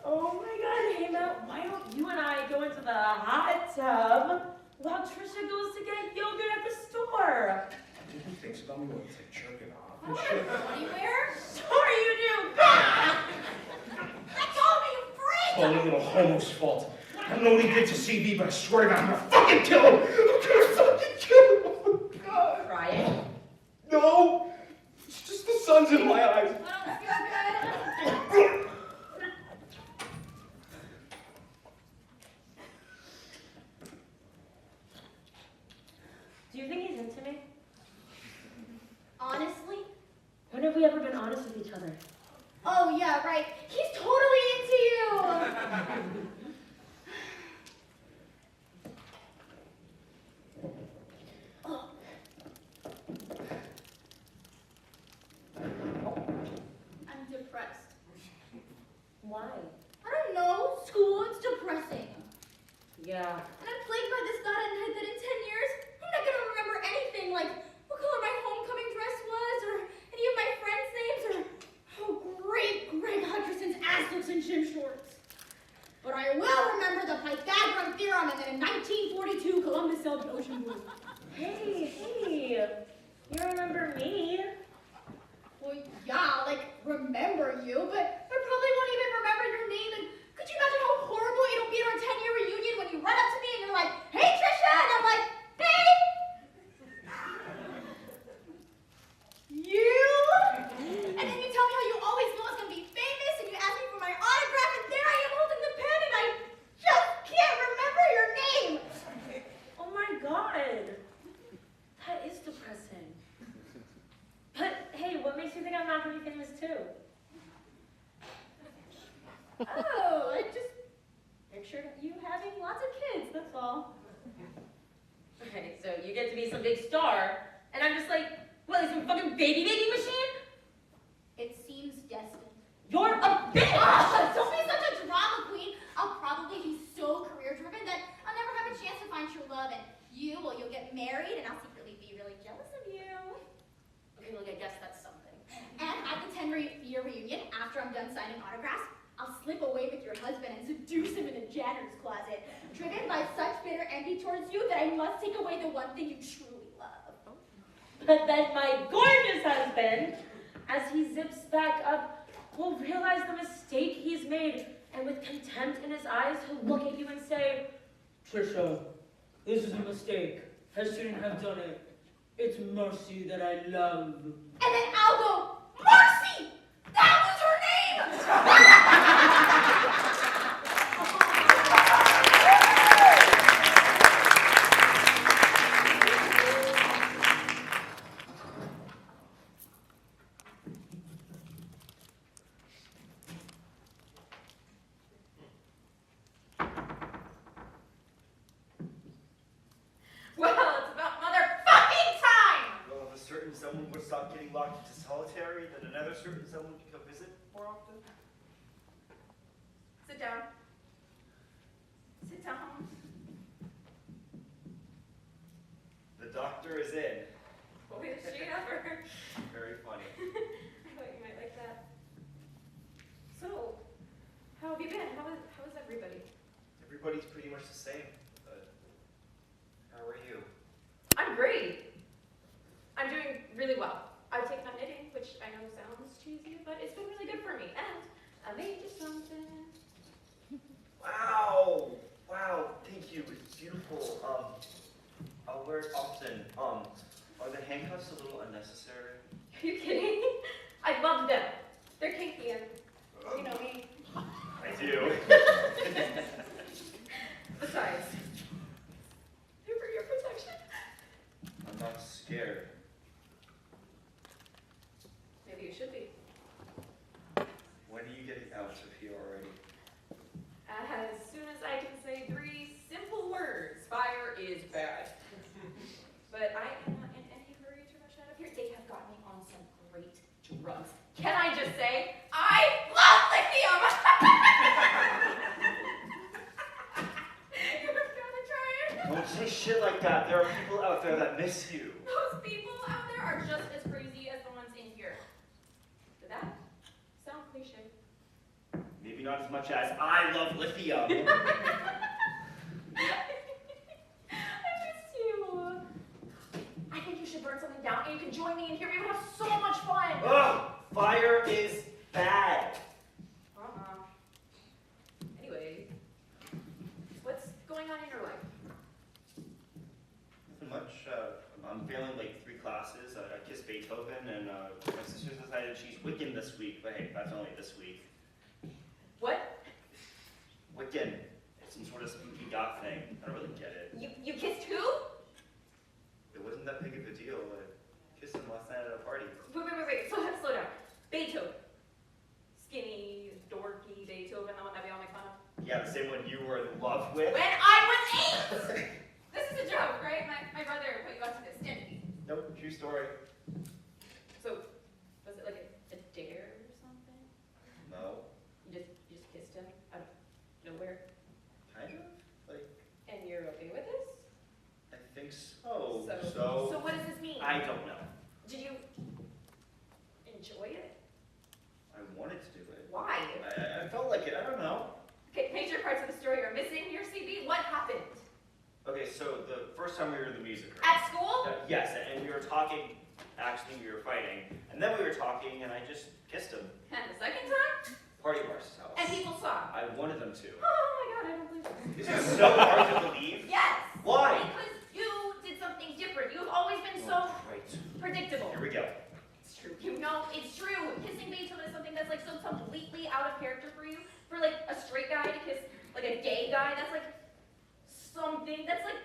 Oh my god, hey Matt, why don't you and I go into the hot tub while Trisha goes to get yogurt at the store? Dude, he thinks about me when he's, like, jerking off I and don't shit. want to go anywhere. Sure you do! That's all me, you freak! Totally little homo's fault. I don't know what he did to CB, but I swear to God, I'm gonna fucking kill him! I'm gonna fucking kill him! Oh my God! Crying? No! It's just the sun's in my eyes. I don't feel good. Do you think he's into me? Honestly? When have we ever been honest with each other? Oh yeah, right. He's totally into you. Oh. I'm depressed. Why? I don't know. School, it's depressing. Yeah. And I'm plagued by this thought at night that in 10 years, I'm not gonna remember anything like what color my homecoming dress was, or any of my friends' names, or how great Greg Hutcherson's ass looks in gym shorts. But I will remember the Pythagorean theorem and that in 1942 Columbus sailed the ocean blue. Hey, you remember me? Well, yeah, like, remember you, but I probably won't even remember your name. And could you imagine how horrible it'll be at our 10-year reunion when you run up to me and you're like, hey, Trisha, and I'm like, hey! You? And then you tell me how you always knew I was going to be famous, and you ask me for my autograph, and there I am holding the pen, and I just can't remember your name. Oh my god. That is depressing. But hey, what makes you think I'm not gonna be famous too? Oh, I just pictured you having lots of kids, that's all. Okay, so you get to be some big star, and I'm just like, what, some fucking baby machine? It seems destined. You're a bitch! Ah, don't be such a drama queen. I'll probably be so career-driven that I'll never have a chance to find true love, and you'll get married, and I'll secretly be really jealous of you. Okay, look, I guess that's something. And at the 10-year reunion, after I'm done signing autographs, I'll slip away with your husband and seduce him in the janitor's closet, driven by such bitter envy towards you that I must take away the one thing you truly love. But then my gorgeous husband, as he zips back up, will realize the mistake dismayed, and with contempt in his eyes, he'll look at you and say, Trisha, this is a mistake. I shouldn't have done it. It's Mercy that I love. And then I'll go, Marcy! That was her name! Well, it's about motherfucking time! Well, if a certain someone would stop getting locked into solitary, then another certain someone could come visit more often. Sit down. Sit down. The doctor is in. Boy, is she ever. Very funny. I thought you might like that. So, how have you been? How is everybody? Everybody's pretty much the same. How are you? I'm great. I'm doing really well. I've taken up knitting, which I know sounds cheesy, but it's been really good for me. And I made you something. Wow! Wow, thank you. It's beautiful. I'll wear it often. Are the handcuffs a little unnecessary? Are you kidding? I love them. They're kinky and, you know me. I do. Besides, they're for your protection. I'm not scared. Maybe you should be. When are you getting out of here already? As soon as I can say 3 simple words, fire is bad. But I am not in any hurry to rush out of here. They have got me on some great drugs. Can I just say, I love lithium! You've gotta try it. Don't say shit like that. There are people out there that miss you. Those people out there are just as crazy as the ones in here. Did that sound cliche? Maybe not as much as I love lithium. I miss you. I think you should burn something down and you can join me in here. We would have so much fun. Ugh! Fire is bad. Anyway, what's going on in your life? Nothing much. I'm failing like 3 classes. I kissed Beethoven, and my sister decided she's Wiccan this week. But hey, that's only this week. What? Wiccan. It's some sort of spooky goth thing. I don't really get it. You kissed who? It wasn't that big of a deal. I kissed him last night at a party. Wait. Slow down. Beethoven. Skinny, dorky Beethoven, the one that we all make fun of. Yeah, the same one you were in love with. When I was 8! This is a joke, right? My brother put you onto this, didn't he? Nope, true story. So, was it like a dare or something? No, You just kissed him out of nowhere? kind of. Like, And you're okay with this? I think so. So what does this mean? I don't know. Did you enjoy it? I wanted to do it. Why? I felt like it. I don't know. Okay, major parts of the story are missing here, CB. What happened? Okay, so the first time we were in the music room. At school? Yes, and we were talking. Actually, we were fighting, and then we were talking, and I just kissed him. And the second time? Party Bar's house. And people saw. I wanted them to. Oh my god, I don't believe this. This is so hard to believe. Yes! Why? Because you did something different. You've always been so Right. predictable. Here we go. It's true. You know, it's true. Kissing Beethoven is something that's like so completely out of character for you. For like a straight guy to kiss like a gay guy, that's like something that's like.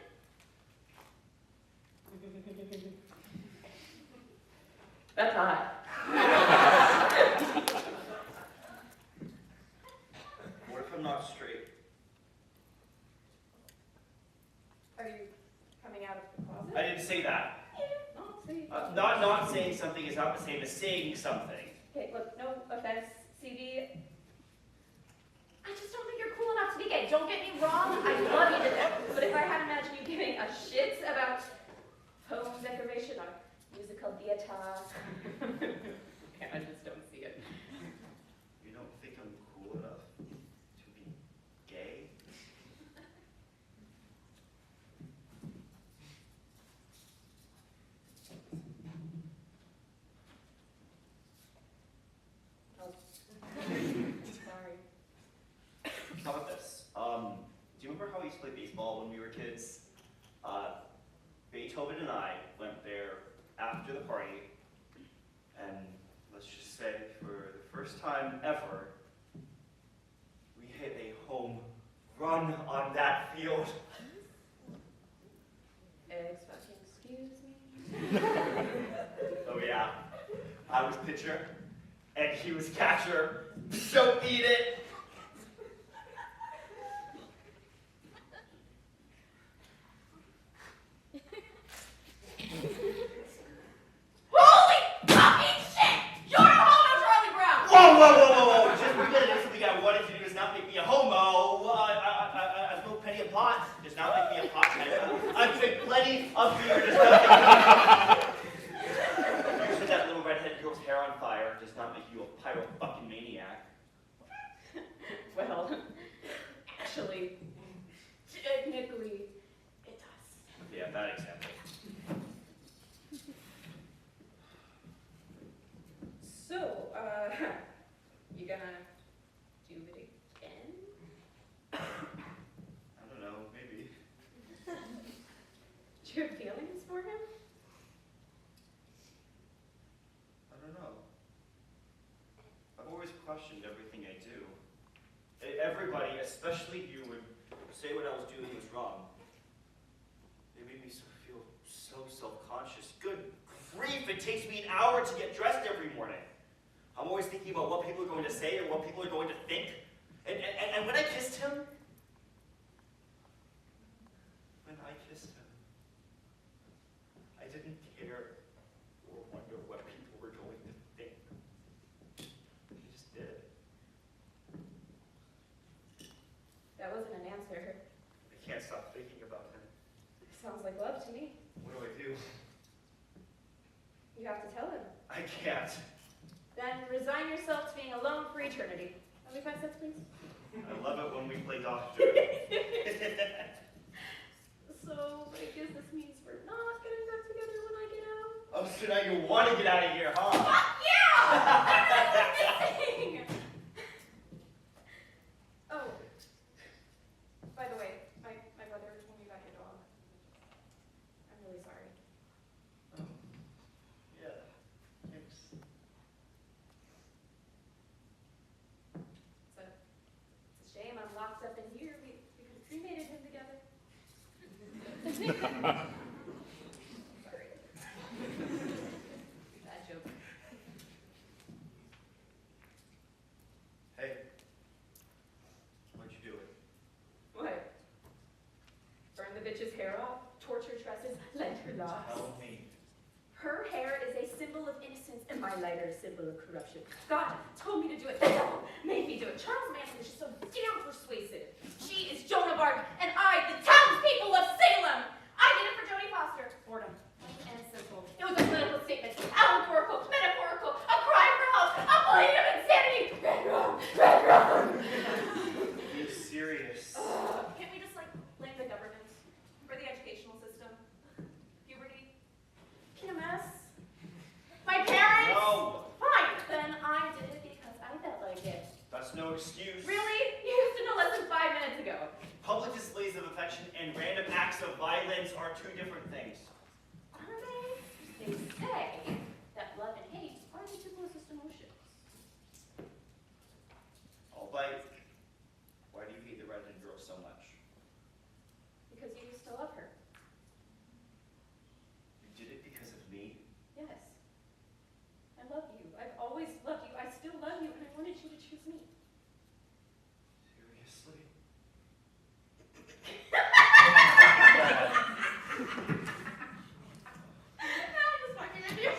That's hot. What if I'm not straight? Are you coming out of the closet? I didn't say that. No, see. Not saying something is not the same as saying something. Okay, look, no offense, CD. I just don't think you're cool enough to be gay. Don't get me wrong, I love you to death. But if I had imagined you giving a shit about home decoration or musical theater, I just don't see it. You don't think I'm cool enough to be gay? used to play baseball when we were kids. Beethoven and I went there after the party, and let's just say for the first time ever, we hit a home run on that field. Excuse me? Oh yeah, I was pitcher, and he was catcher. So eat it! Holy fucking shit! You're a homo, Charlie Brown! Whoa! Just because it is something I wanted to do does not make me a homo. I smoke plenty of pot, does not make me a pothead. I've drank plenty of beer, does not make me you set that little redhead girl's hair on fire, does not make you a pyro-fucking-maniac. Well, actually, technically, it does. Yeah, bad example. So, you gonna do it again? I don't know, maybe. Do you have feelings for him? I don't know. I've always questioned everything I do. Everybody, especially you, would say what I was doing was wrong. It made me feel so self-conscious. Good grief, it takes me an hour to get dressed every morning. I'm always thinking about what people are going to say or what people are going to think. And when I kissed him, I didn't care or wonder what people were going to think. I just did. That wasn't an answer. I can't stop thinking about him. Sounds like love to me. What do I do? You have to tell him. I can't. Then resign yourself to being alone for eternity. Let me 5 cents, please. I love it when we play doctor. So, I guess this means we're not getting back together when I get out. Oh, so now you want to get out of here, huh? Fuck yeah! Missing! Oh, by the way, my brother told me about your dog. I'm really sorry. Yeah. Thanks. It's a shame I'm locked up in here. We could have cremated him together. Sorry. Bad joke. Hey. Why'd you do it? What? Burn the bitch's hair off? Torture tresses? Let her lost? Tell me. Her hair is a symbol of innocence, and my lighter is a symbol of corruption. God told me to do it. The devil made me do it. Charles Manson is just so damn persuasive. She is Joan of Arc, and I, the townspeople of Salem. I did it for Jodie Foster. Boredom. Plain and simple. It was a political statement. Allegorical, metaphorical, a cry for help, a plea of insanity. Red rum, red rum. Be serious. Can't we just, blame the government? Or the educational system? Puberty? PMS? My parents? No. Fine, then I did it because I felt like it. That's no excuse. Really? You used to know less than 5 minutes ago. Public displays of affection and random acts of violence are two different things. Are they? They say that love and hate are the two closest emotions. I'll bite. Why do you hate the redheaded girl so much? Because you used to love her. You did it because of me? Yes. I love you. I've always loved you. I still love you, and I wanted you to choose me. Seriously? I'm just fucking with you.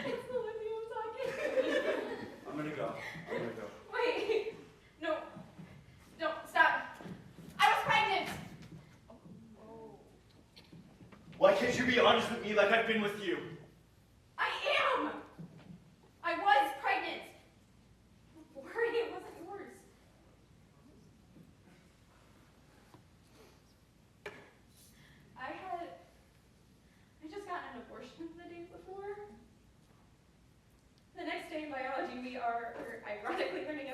It's the Wendy I'm talking. I'm gonna go. Wait. No. No, stop. I was pregnant. Why can't you be honest with me like I've been with you? I am. I was pregnant. Don't worry, it wasn't yours. I just got an abortion the day before. The next day in biology, we are ironically learning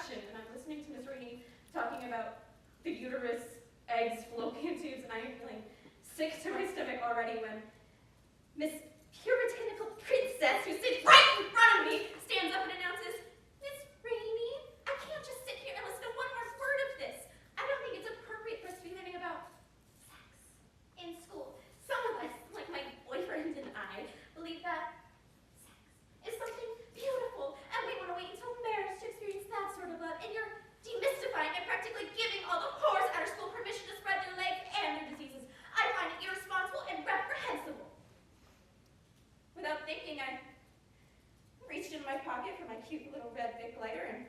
contraction, and I'm listening to Miss Rainey talking about the uterus, eggs, fallopian tubes, and I am feeling sick to my stomach already when Miss Puritanical Princess, who sits right in front of me, stands up and announces, Miss Rainey, I can't just sit here and listen to one more word of this. I don't think it's appropriate for us to be learning about sex in school. Some of us, like my boyfriend and I, believe that sex is something beautiful, and we want to wait until marriage to experience that sort of love, and you're demystifying and practically giving all the whores out of school permission to spread their legs and their diseases. I find it irresponsible and reprehensible. Without thinking, I reached in my pocket for my cute little red Bic lighter and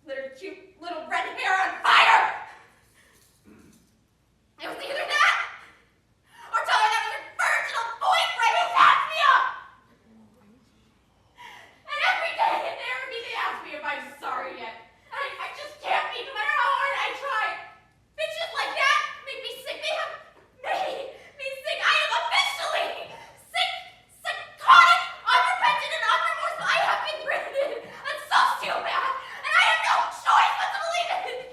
lit her cute little red hair on fire! It was either that, or tell her that was her virginal boyfriend who tapped me up! And every day in therapy they ask me if I'm sorry yet. And I just can't be, no matter how hard I try. Bitches like that make me sick. They have made me sick. I am officially sick, psychotic, unrepentant, and unremorseful. I have been branded a sociopath, and I have no choice but to believe it.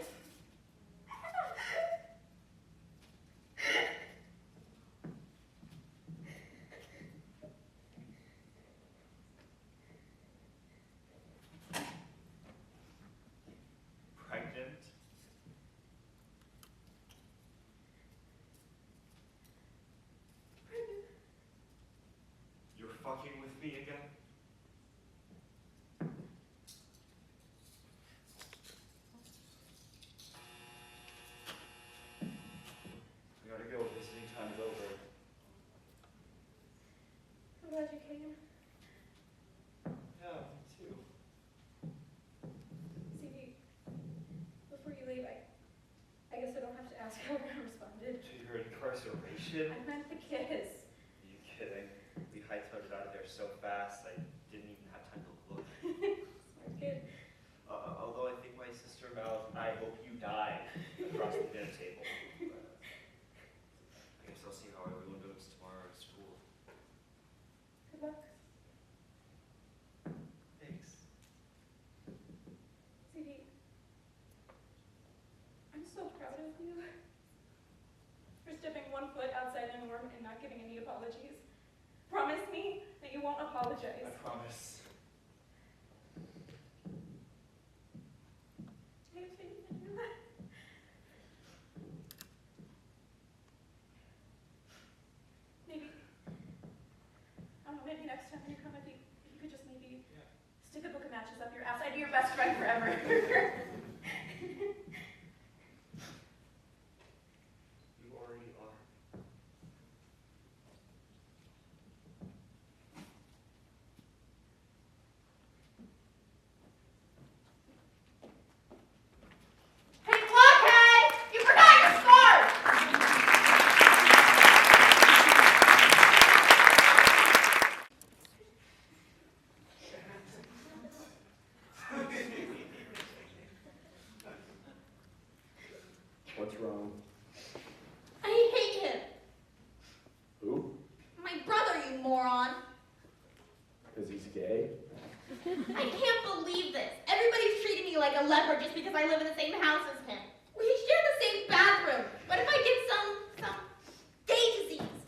Pregnant? You're fucking with me again? I gotta go. Visiting time's over. I'm glad you came. Yeah, me too. See, before you leave, I guess I don't have to ask how everyone responded. To your incarceration? I meant the kiss. Are you kidding? We hightailed it out of there so fast, I didn't even have time to look. Smart kid. Although I think my sister mouthed, I hope you die, across the dinner table. I guess I'll see how everyone goes tomorrow at school. Good luck. Thanks. CD, I'm so proud of you for stepping 1 foot outside the norm and not giving any apologies. Promise me that you won't apologize. I promise. I have faith in you. Maybe, I don't know, maybe next time you come, if you could just maybe stick a book of matches up your ass. I'd be your best friend forever. You already are. Hey, blockhead! You forgot your scarf! What's wrong? I hate him. Who? My brother, you moron. Because he's gay? I can't believe this. Everybody's treating me like a leper just because I live in the same house as him. We share the same bathroom. What if I get some gay disease?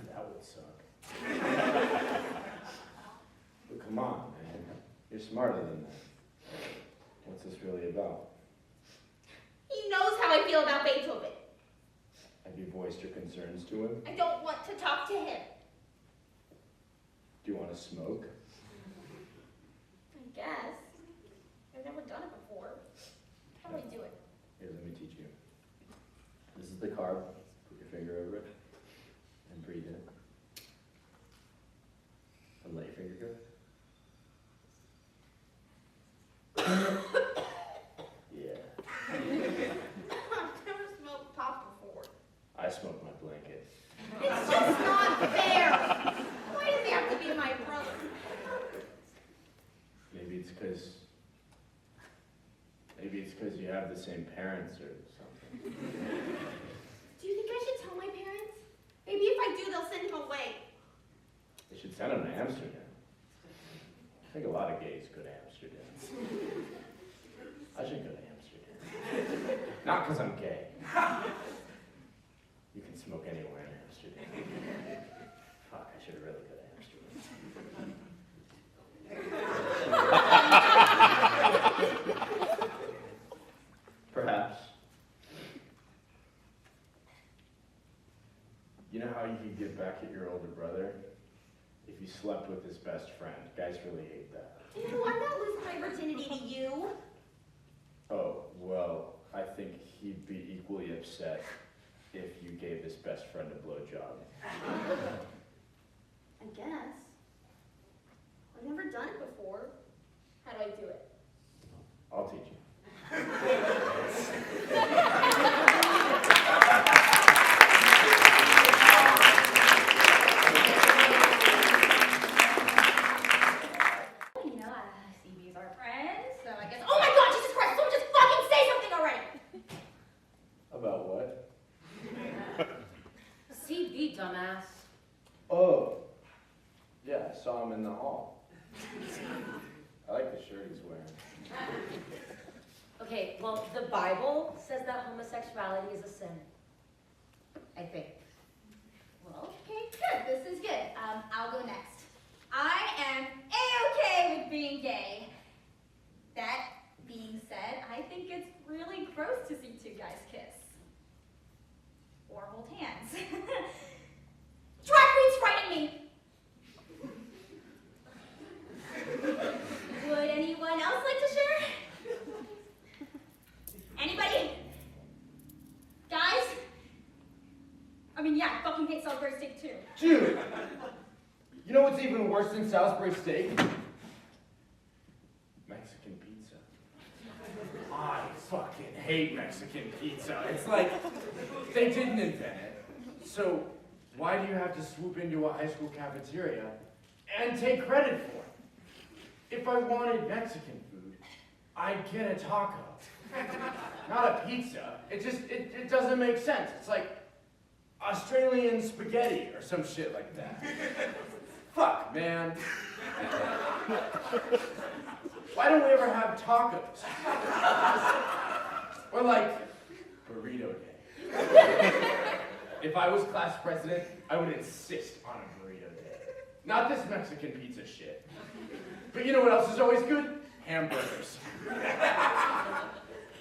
That would suck. But come on, man. You're smarter than that. What's this really about? He knows how I feel about Beethoven. Have you voiced your concerns to him? I don't want to talk to him. Do you want to smoke? I guess. I've never done it before. How do I do it? Here, let me teach you. This is the carb. Put your finger over it. And breathe in. And let your finger go. Yeah. I've never smoked pot before. I smoke my blanket. It's just not fair. Why does he have to be my brother? Maybe it's because you have the same parents or something. Do you think I should tell my parents? Maybe if I do, they'll send him away. They should send him to Amsterdam. think a lot of gays go to Amsterdam. I should go to Amsterdam. Not because I'm gay. You can smoke anywhere in Amsterdam. Fuck, I should really go to Amsterdam. Perhaps. You know how you can get back at your older brother? If you slept with his best friend. Guys really hate that. Ew, I'm not losing my virginity to you. Oh, well, I think he'd be equally upset if you gave his best friend a blowjob. I guess. I've never done it before. How do I do it? I'll teach you. You know, CB's our friend, so I guess. Oh my God, Jesus Christ! Someone just fucking say something already! About what? CB, dumbass. Oh, yeah, I saw him in the hall. I like the shirt he's wearing. Okay, well, the Bible says that homosexuality is a sin. I think. Well, okay, good. This is good. I'll go next. I am A-okay with being gay. That being said, I think it's really gross to see two guys kiss. Or hold hands. Drag queens frighten me! Would anyone else like to share? Anybody? Guys? I mean, yeah, I fucking hate Salisbury steak too. Dude! You know what's even worse than Salisbury steak? Mexican pizza. I fucking hate Mexican pizza. It's like, they didn't invent it. So, why do you have to swoop into a high school cafeteria and take credit for it? If I wanted Mexican food, I'd get a taco. Not a pizza. It doesn't make sense. It's like Australian spaghetti or some shit like that. Fuck, man. Why don't we ever have tacos? Or like burrito day. If I was class president, I would insist on a burrito day. Not this Mexican pizza shit. But you know what else is always good? Hamburgers.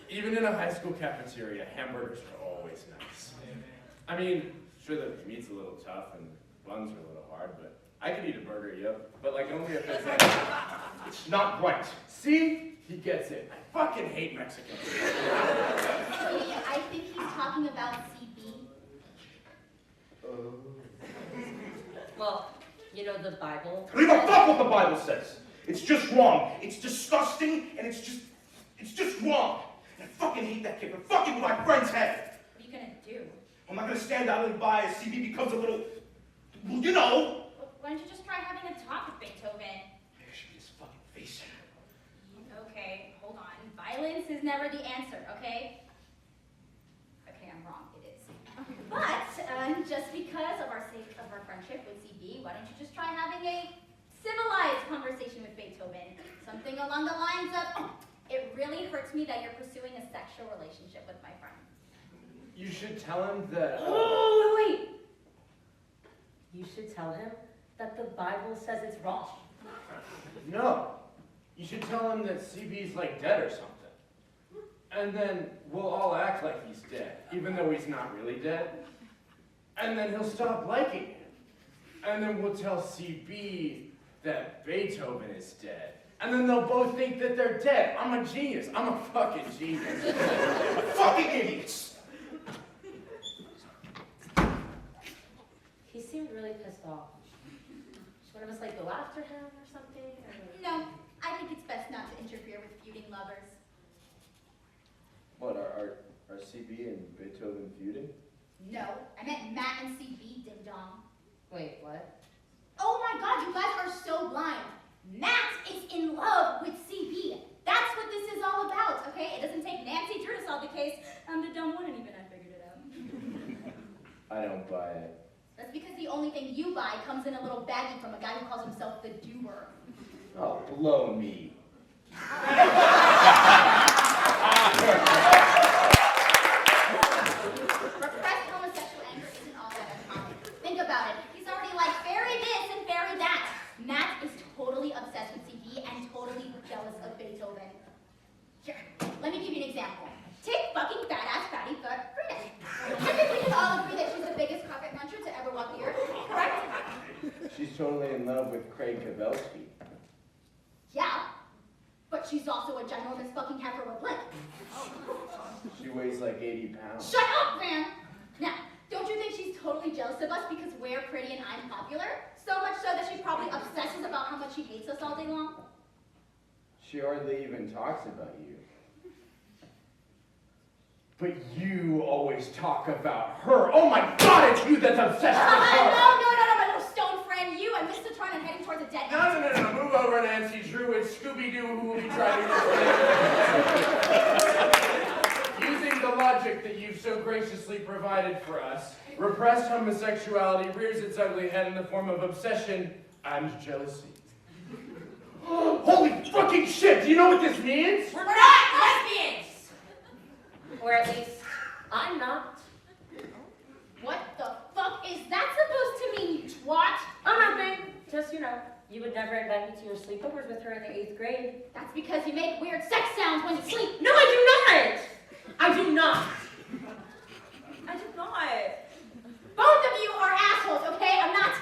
Even in a high school cafeteria, hamburgers are always nice. I mean, sure the meat's a little tough and buns are a little hard, but I could eat a burger, yep. But like only if it's like, it's not right. See? He gets it. I fucking hate Mexican food. I think he's talking about CB. Well, you know the Bible. Leave a fuck what the Bible says. It's just wrong. It's disgusting, and it's just wrong. And I fucking hate that kid for fucking with my friend's head. What are you gonna do? I'm not gonna stand idly by as CB becomes a little, well, you know. Why don't you just try having a talk with Beethoven? Maybe I should be his fucking face. Okay, hold on. Violence is never the answer, okay? Okay, I'm wrong. It is. But just because of our sake of our friendship with CB, why don't you just try having a civilized conversation with Beethoven? Something along the lines of, it really hurts me that you're pursuing a sexual relationship with my friend. You should tell him that. Oh, wait. You should tell him that the Bible says it's wrong. No. You should tell him that CB's like dead or something. And then we'll all act like he's dead, even though he's not really dead. And then he'll stop liking him. And then we'll tell CB that Beethoven is dead. And then they'll both think that they're dead. I'm a genius. I'm a fucking genius. Fucking idiots. He seemed really pissed off. Should one of us like go after him or something? Or... No, I think it's best not to interfere with feuding lovers. What, are CB and Beethoven feuding? No, I meant Matt and CB, ding dong. Wait, what? Oh my God, you guys are so blind. Matt is in love with CB. That's what this is all about, okay? It doesn't take Nancy Drew to solve the case. I'm the dumb one, and even I figured it out. I don't buy it. That's because the only thing you buy comes in a little baggie from a guy who calls himself the Doer. Oh, blow me. Repressed homosexual anger isn't all that uncommon. Think about it. He's already like bury this and bury that. Matt is totally obsessed with CB and totally jealous of Beethoven. Here, let me give you an example. Take fucking badass fatty butt Frida. I think we can all agree that she's the biggest carpet muncher to ever walk the earth, correct? She's totally in love with Craig Kavelski. Yeah, but she's also a ginormous fucking heifer with lip. She weighs like 80 pounds. Shut up, man! Now, don't you think she's totally jealous of us because we're pretty and I'm popular? So much so that she probably obsesses about how much she hates us all day long? She hardly even talks about you. But you always talk about her. Oh my God, it's you that's obsessed with her. No, my little stone friend, you and Mr. Tron are heading towards a dead end. No. Move over, Nancy Drew. It's Scooby-Doo who will be driving this. Using the logic that you've so graciously provided for us, repressed homosexuality rears its ugly head in the form of obsession and jealousy. Holy fucking shit! Do you know what this means? We're not lesbians! Or at least, I'm not. What the fuck is that supposed to mean, you twat? Oh, nothing. Just, you would never invite me to your sleepovers with her in the 8th grade. That's because you make weird sex sounds when you sleep. No, I do not! I do not. Both of you are assholes, okay? I'm not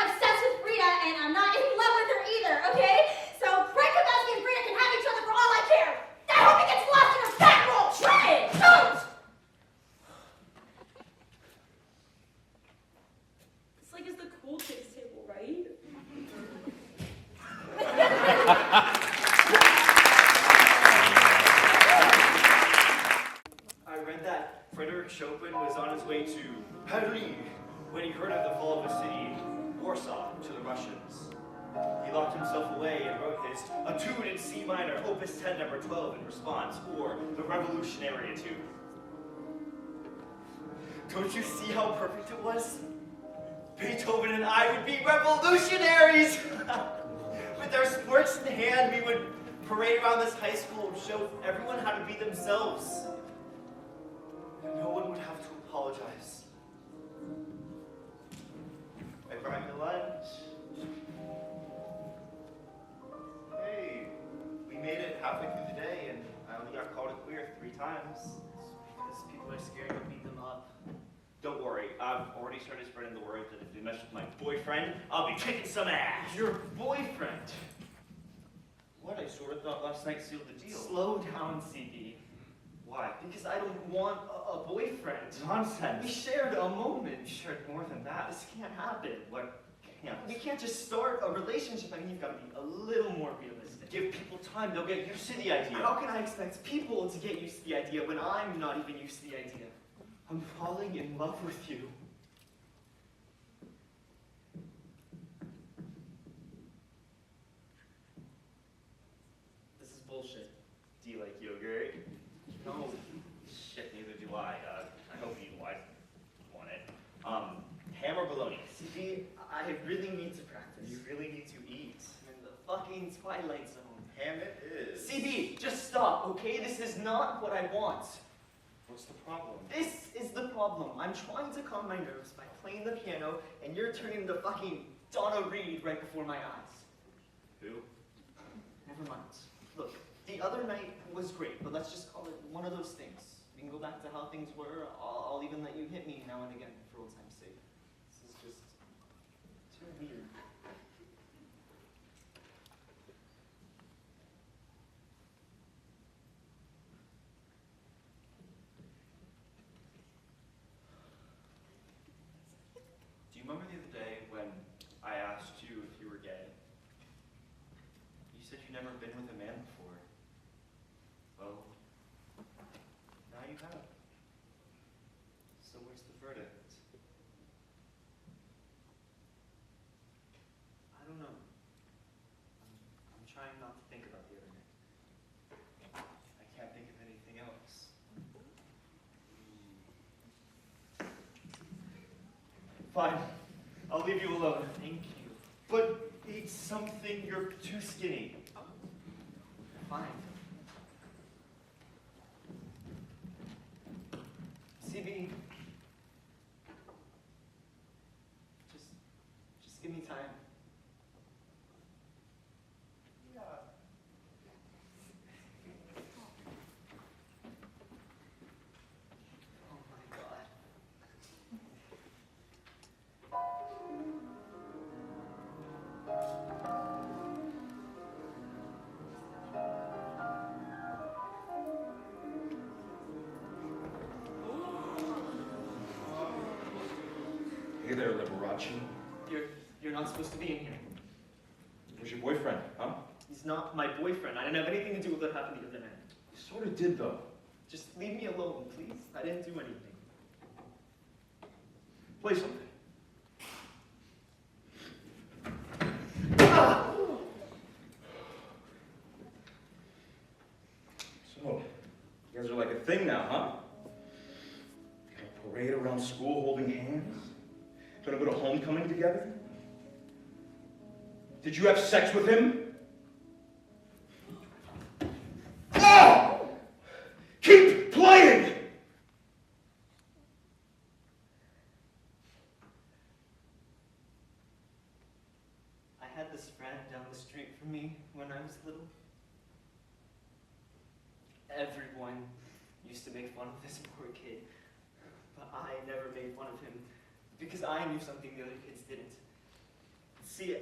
obsessed with Frida, and I'm not in love with her either, okay? So Craig Kavelski and Frida can have each other for all I care. I hope it gets lost in her fat roll. Try it! Don't! It's like it's the cool kids table, right? I read that Frederick Chopin was on his way to Paris when he heard of the fall of the city, Warsaw, to the Russians. He locked himself away and wrote his Etude in C minor, Opus 10, number 12, in response, or the Revolutionary Etude. Don't you see how perfect it was? Beethoven and I would be revolutionaries! With our sports in hand, we would parade around this high school and show everyone how to be themselves. And no one would have to apologize. I brought you lunch. Hey, we made it halfway through the day and I only got called a queer 3 times. It's because people are scared to beat them up. Don't worry, I've already started spreading the word that if they mess with my boyfriend, I'll be kicking some ass. Your boyfriend? What? I sort of thought last night sealed the deal. Slow down, CB. Why? Because I don't want a boyfriend. Nonsense. We shared a moment. We shared more than that. This can't happen. What can't? We can't just start a relationship. I mean, you've got to be a little more realistic. Give people time. They'll get used to the idea. How can I expect people to get used to the idea when I'm not even used to the idea? I'm falling in love with you. This is bullshit. Do you like yogurt? No. Shit, neither do I. I hope you want it. Ham or bologna? See, I really need to practice. You really need to eat. I'm in the fucking Twilight Zone. Ham it is. CB, just stop, okay? This is not what I want. What's the problem? This is the problem. I'm trying to calm my nerves by playing the piano, and you're turning into fucking Donna Reed right before my eyes. Who? Never mind. Look, the other night was great, but let's just call it one of those things. We can go back to how things were. I'll even let you hit me now and again for old time's sake. This is just too weird. Do you remember the other day when I asked you if you were gay? You said you'd never been with a man before. Well, now you have. So where's the verdict? I don't know. I'm trying not to think about the other night. I can't think of anything else. Fine. I'll leave you alone. Thank you. But eat something. You're too skinny. Fine. CB. Just give me time. Yeah. Oh my God. Hey there, Liberace. You're not supposed to be in here. Where's your boyfriend, huh? He's not my boyfriend. I didn't have anything to do with what happened the other night. You sort of did, though. Just leave me alone, please. I didn't do anything. Play something. So, you guys are like a thing now, huh? Gonna parade around school holding hands? Gonna go to homecoming together? Did you have sex with him? Oh! Keep playing! I had this friend down the street from me when I was little. Everyone used to make fun of this poor kid, but I never made fun of him because I knew something the other kids didn't. See,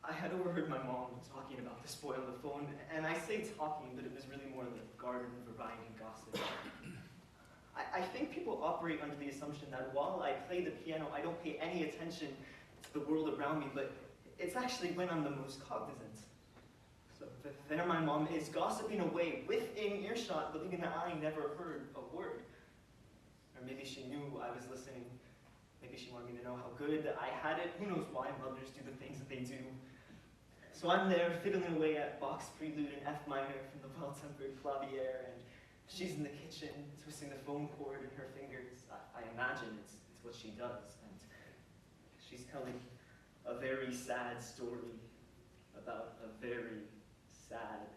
I had overheard my mom talking about this boy on the phone, and I say talking, but it was really more like garden variety gossip. I think people operate under the assumption that while I play the piano, I don't pay any attention to the world around me, but it's actually when I'm the most cognizant. So there my mom is, gossiping away within earshot, believing that I never heard a word. Or maybe she knew I was listening. Maybe she wanted me to know how good I had it. Who knows why mothers do the things that they do. So I'm there fiddling away at Bach's Prelude in F minor from the Well-Tempered Clavier, and she's in the kitchen twisting the phone cord in her fingers. I imagine it's what she does, and she's telling a very sad story about a very sad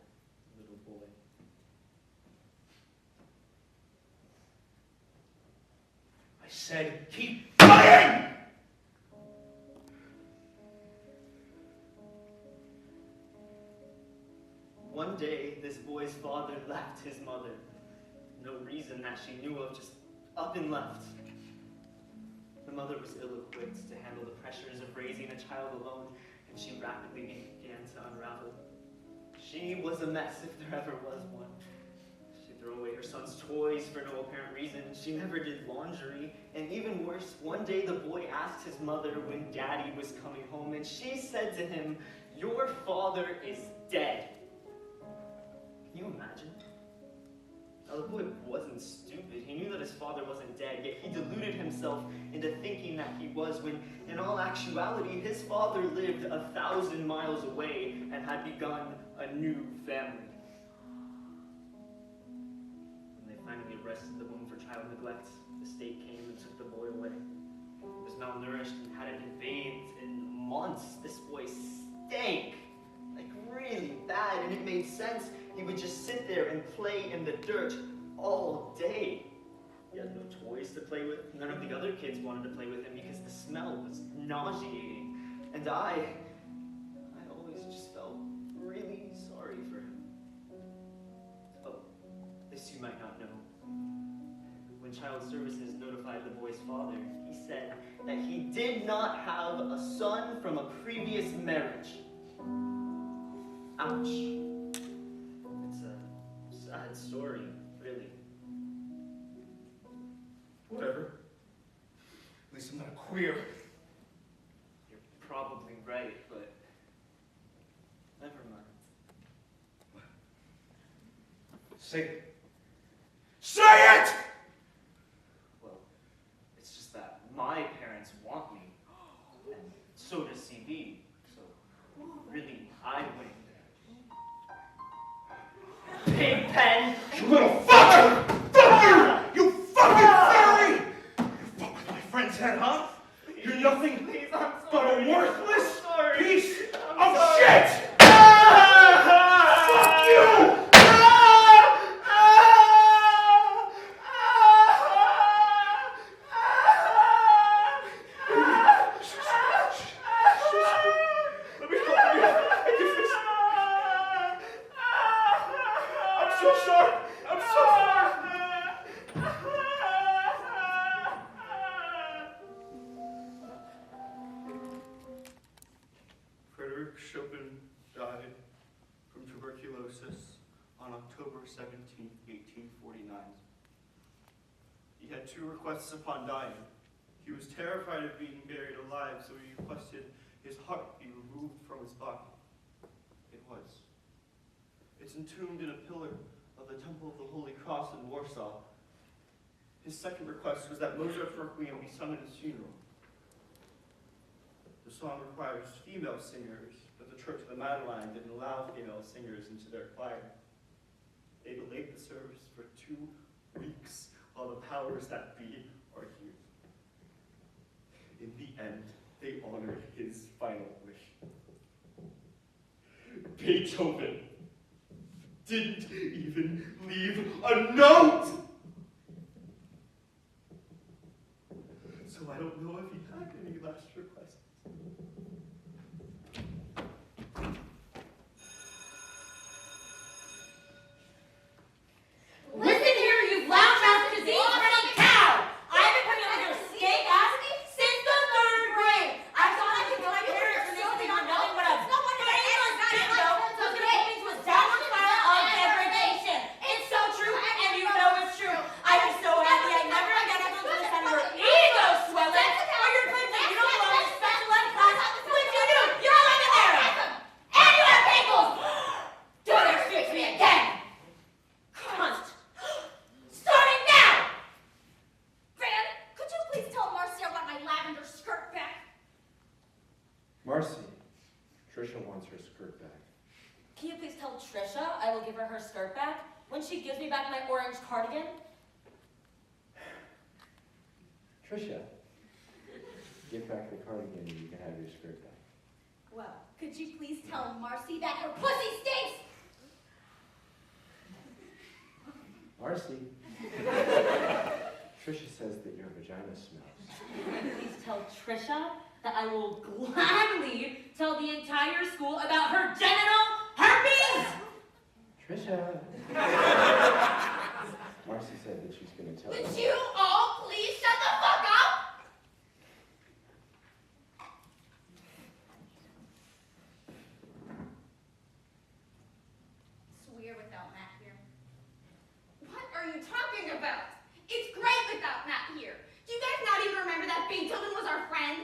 little boy. I said, keep playing! One day, this boy's father left his mother. No reason that she knew of, just up and left. The mother was ill-equipped to handle the pressures of raising a child alone, and she rapidly began to unravel. She was a mess if there ever was one. She'd throw away her son's toys for no apparent reason. She never did laundry, and even worse, one day the boy asked his mother when Daddy was coming home, and she said to him, "Your father is dead." Can you imagine? Now, the boy wasn't stupid. He knew that his father wasn't dead, yet he deluded himself into thinking that he was, when in all actuality, his father lived 1,000 miles away and had begun a new family. When they finally arrested the woman for child neglect, the state came and took the boy away. He was malnourished and hadn't been bathed in months. This boy stank, like really bad, and it made sense. He would just sit there and play in the dirt all day. He had no toys to play with. None of the other kids wanted to play with him because the smell was nauseating. And I always just felt really sorry for him. Oh, this you might not know. When Child Services notified the boy's father, he said that he did not have a son from a previous marriage. Ouch. Sad story, really. Whatever. At least I'm not a queer. You're probably right, but never mind. Say it. Say it! Well, it's just that my parents want me, and so does CB, so really I win. Pigpen! You little fucker! Fuck you! You fucking fairy! You fuck with my friend's head, huh? You're nothing Please, I'm but sorry. a worthless I'm sorry. piece I'm of sorry. bitch! Fuck you! Let me go. I'm so sorry. I'm so sorry. Frederick Chopin died from tuberculosis on October 17, 1849. He had two requests upon dying. He was terrified of being buried alive, so he requested his heart be removed from his body. It was. It's entombed in a pillar of the Temple of the Holy Cross in Warsaw. His second request was that Mozart's Requiem be sung at his funeral. The song requires female singers, but the Church of the Madeleine didn't allow female singers into their choir. They delayed the service for 2 weeks while the powers that be are here. In the end, they honored his final wish. Beethoven didn't even leave a note! So I don't know if he had any last requests. Listen here, you loudmouth disease-ridden cow! I've been putting up with your steak ass since the 3rd grade. I thought I could tell my parents when they said they were nothing but a brainless jingo who's gonna put me to a downward spiral of degradation. It's so true, and you know it's true. I am so happy I never again have to listen to your ego swelling or your claims that you don't belong in special ed class, which you do. You're like a there. And you have pimples. Don't ever speak to me again. Cunt. Starting now. Fran, could you please tell Marcy I want my lavender skirt back? Marcy, Trisha wants her skirt back. Can you please tell Trisha I will give her her skirt back when she gives me back my orange cardigan? Trisha, give back the cardigan and you can have your skirt back. Well, could you please tell Marcy that her pussy stinks? Marcy, Trisha says that your vagina smells. Please tell Trisha that I will gladly tell the entire school about her genital herpes! Trisha! Marcy said that she's going to tell Would us. you all please shut the fuck up? It's weird without Matt here. What are you talking about? It's great without Matt here. Do you guys not even remember that Beethoven was our friend?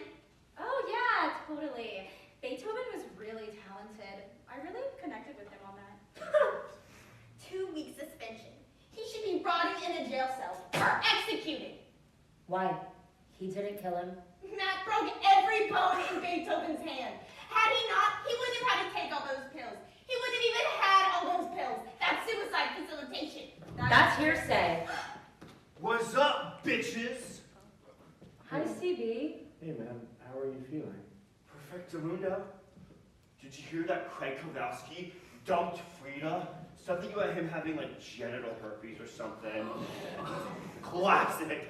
Oh yeah, totally. Beethoven was really talented. I really connected with him on that. 2-week suspension. He should be rotting in a jail cell or executed. Why? He didn't kill him. Matt broke every bone in Beethoven's hand. Had he not, he wouldn't have had to take all those pills. He wouldn't have even had all those pills. That's suicide facilitation. That's hearsay. What's up, bitches? Hi, CB. Hey man, how are you feeling? Perfectamundo? Did you hear that Craig Kowalski dumped Frida? Something about him having like genital herpes or something. Classic.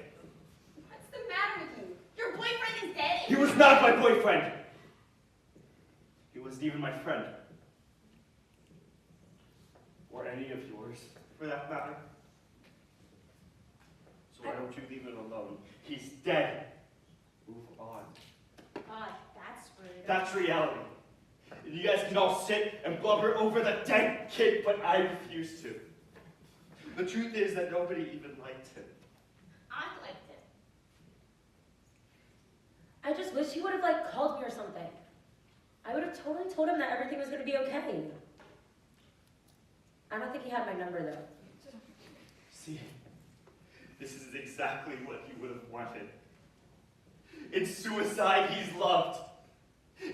What's the matter with you? Your boyfriend is dead. He was not my boyfriend. He wasn't even my friend. Or any of yours, for that matter. So why don't you leave it alone? He's dead. Move on. God, that's rude. That's reality. And you guys can all sit and blubber over the dead kid, but I refuse to. The truth is that nobody even liked him. I liked it. I just wish he would have like called me or something. I would have totally told him that everything was gonna be okay. I don't think he had my number though. See, this is exactly what he would have wanted. In suicide, he's loved.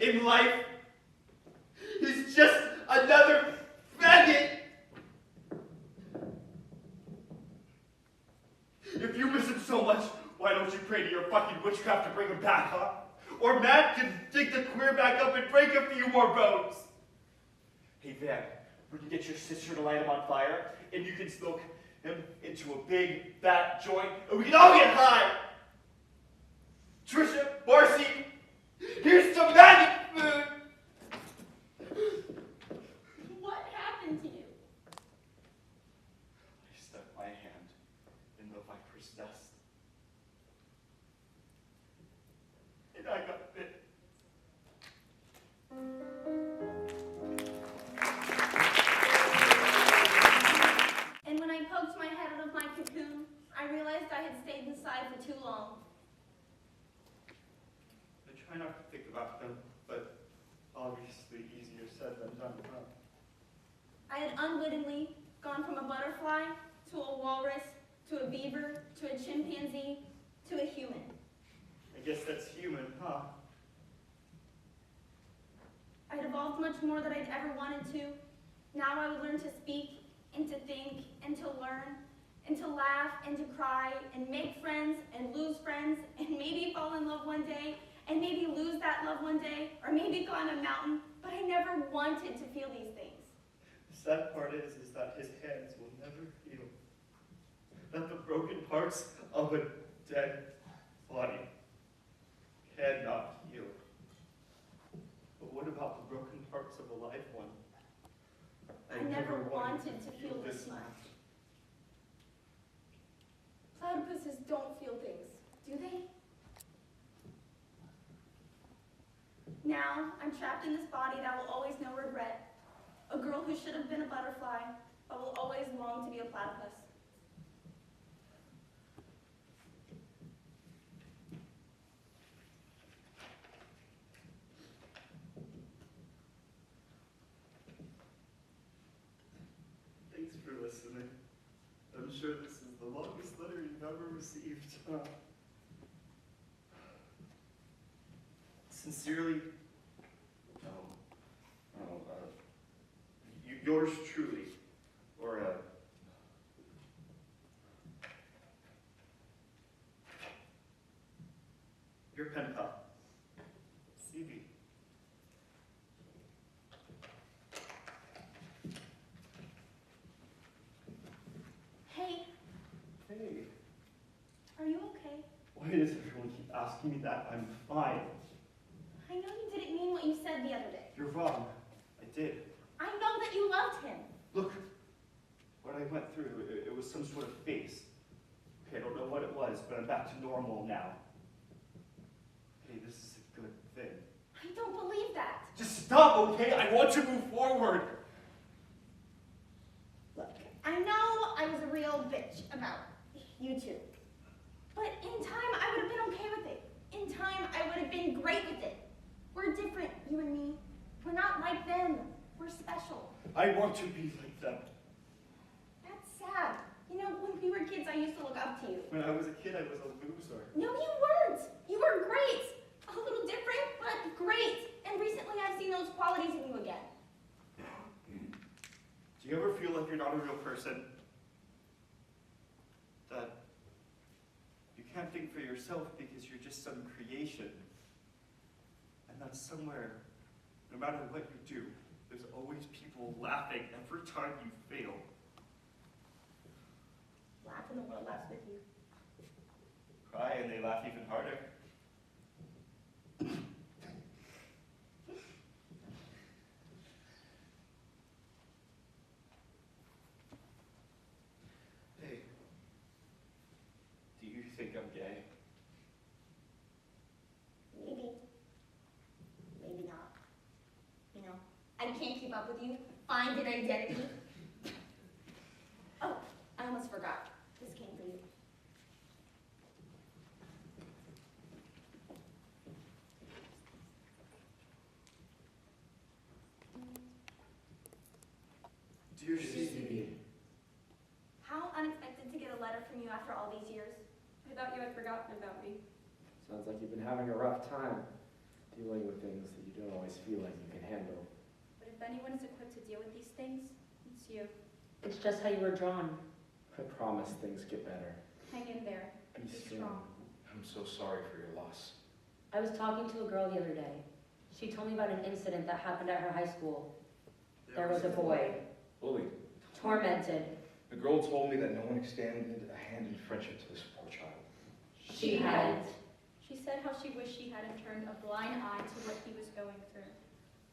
In life, he's just another faggot. If you miss him so much, why don't you pray to your fucking witchcraft to bring him back, huh? Or Matt can dig the queer back up and break a few more bones. Hey, Van, we can get your sister to light him on fire, and you can smoke him into a big, fat joint, and we can all get high! Trisha, Marcy, here's some magic food! What happened to you? I stuck my hand in the viper's nest. And I got bit. And when I poked my head out of my cocoon, I realized I had stayed inside for too long. I try not to think about them, but obviously easier said than done, huh? I had unwittingly gone from a butterfly to a walrus to a beaver to a chimpanzee to a human. I guess that's human, huh? I'd evolved much more than I'd ever wanted to. Now I would learn to speak and to think and to learn and to laugh and to cry and make friends and lose friends and maybe fall in love one day and maybe lose that love one day or maybe climb a mountain, but I never wanted to feel these things. The sad part is that his hands will never heal. That the broken parts of a dead body cannot heal. But what about the broken parts of a live one? I never wanted to feel this much. Platypuses don't feel things, do they? Now, I'm trapped in this body that will always know regret. A girl who should have been a butterfly, but will always long to be a platypus. Thanks for listening. I'm sure this is the longest letter you've ever received. Sincerely, yours truly, or your pen pal, CB. Hey, Hey, are you okay? why does everyone keep asking me that? I'm fine. I know you didn't mean what you said the other day. You're wrong. I did. I know that you loved him. Look, what I went through, it was some sort of phase. Okay, I don't know what it was, but I'm back to normal now. Hey, this is a good thing. I don't believe that. Just stop, okay? I want to move forward. Look, I know I was a real bitch about you two. But in time, I would have been okay with it. In time, I would have been great with it. We're different, you and me. We're not like them. We're special. I want to be like them. That's sad. You know, when we were kids, I used to look up to you. When I was a kid, I was a loser. No, you weren't. You were great. A little different, but great. And recently, I've seen those qualities in you again. Do you ever feel like you're not a real person? That you can't think for yourself because you're just some creation. And that somewhere, no matter what you do, there's always people laughing every time you fail. Laugh and the world laughs with you. Cry and they laugh even harder. Hey, do you think I'm gay? Maybe. Maybe not. You know, I can't keep up with you. Find an identity. Oh, I almost forgot. This came for you. Dear CB, How unexpected to get a letter from you after all these years. I thought you had forgotten about me. Sounds like you've been having a rough time dealing with things that you don't always feel like you can handle. But if anyone is equipped to deal with these things, it's you. It's just how you were drawn. I promise things get better. Hang in there. Be Be strong. strong. I'm so sorry for your loss. I was talking to a girl the other day. She told me about an incident that happened at her high school. There was a boy, Bullied. tormented. The girl told me that no one extended a hand in friendship to this poor child. She hadn't. She said how she wished she hadn't turned a blind eye to what he was going through.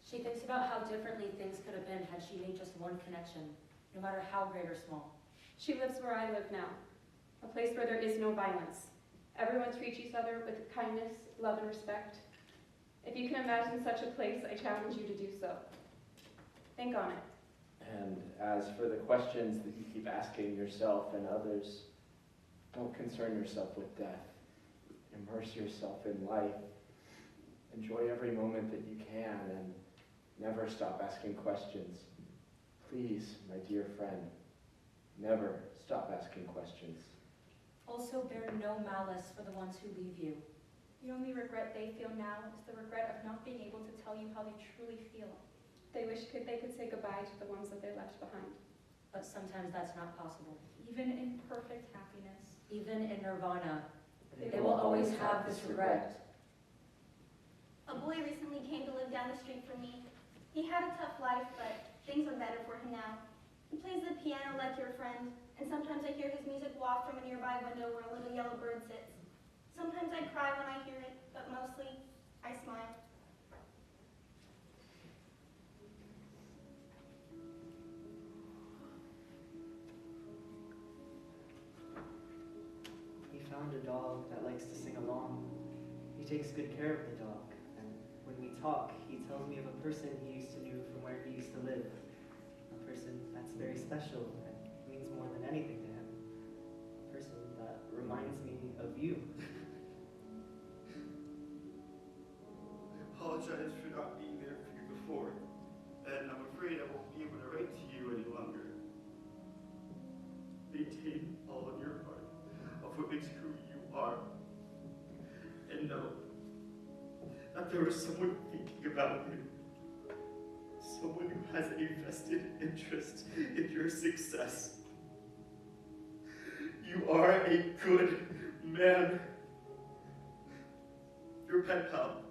She thinks about how differently things could have been had she made just one connection, no matter how great or small. She lives where I live now, a place where there is no violence. Everyone treats each other with kindness, love, and respect. If you can imagine such a place, I challenge you to do so. Think on it. And as for the questions that you keep asking yourself and others, don't concern yourself with death. Immerse yourself in life. Enjoy every moment that you can and never stop asking questions. Please, my dear friend, never stop asking questions. Also bear no malice for the ones who leave you. The only regret they feel now is the regret of not being able to tell you how they truly feel. They wish they could say goodbye to the ones that they left behind. But sometimes that's not possible. Even in perfect happiness. Even in nirvana, they will always have this regret. A boy recently came to live down the street from me. He had a tough life, but things are better for him now. He plays the piano like your friend, and sometimes I hear his music waft from a nearby window where a little yellow bird sits. Sometimes I cry when I hear it, but mostly I smile. He found a dog that likes to sing along. He takes good care of the dog, and when we talk, he tells me of a person he used to know from where he used to live. A person that's very special and means more than anything to him. A person that reminds me of you. I apologize for not being there for you before, and I'm afraid I won't be able to write to you any longer. Maintain all of your heart of what makes you who you are, and know that there is someone thinking about you, someone who has a vested interest in your success. You are a good man. Your pen pal.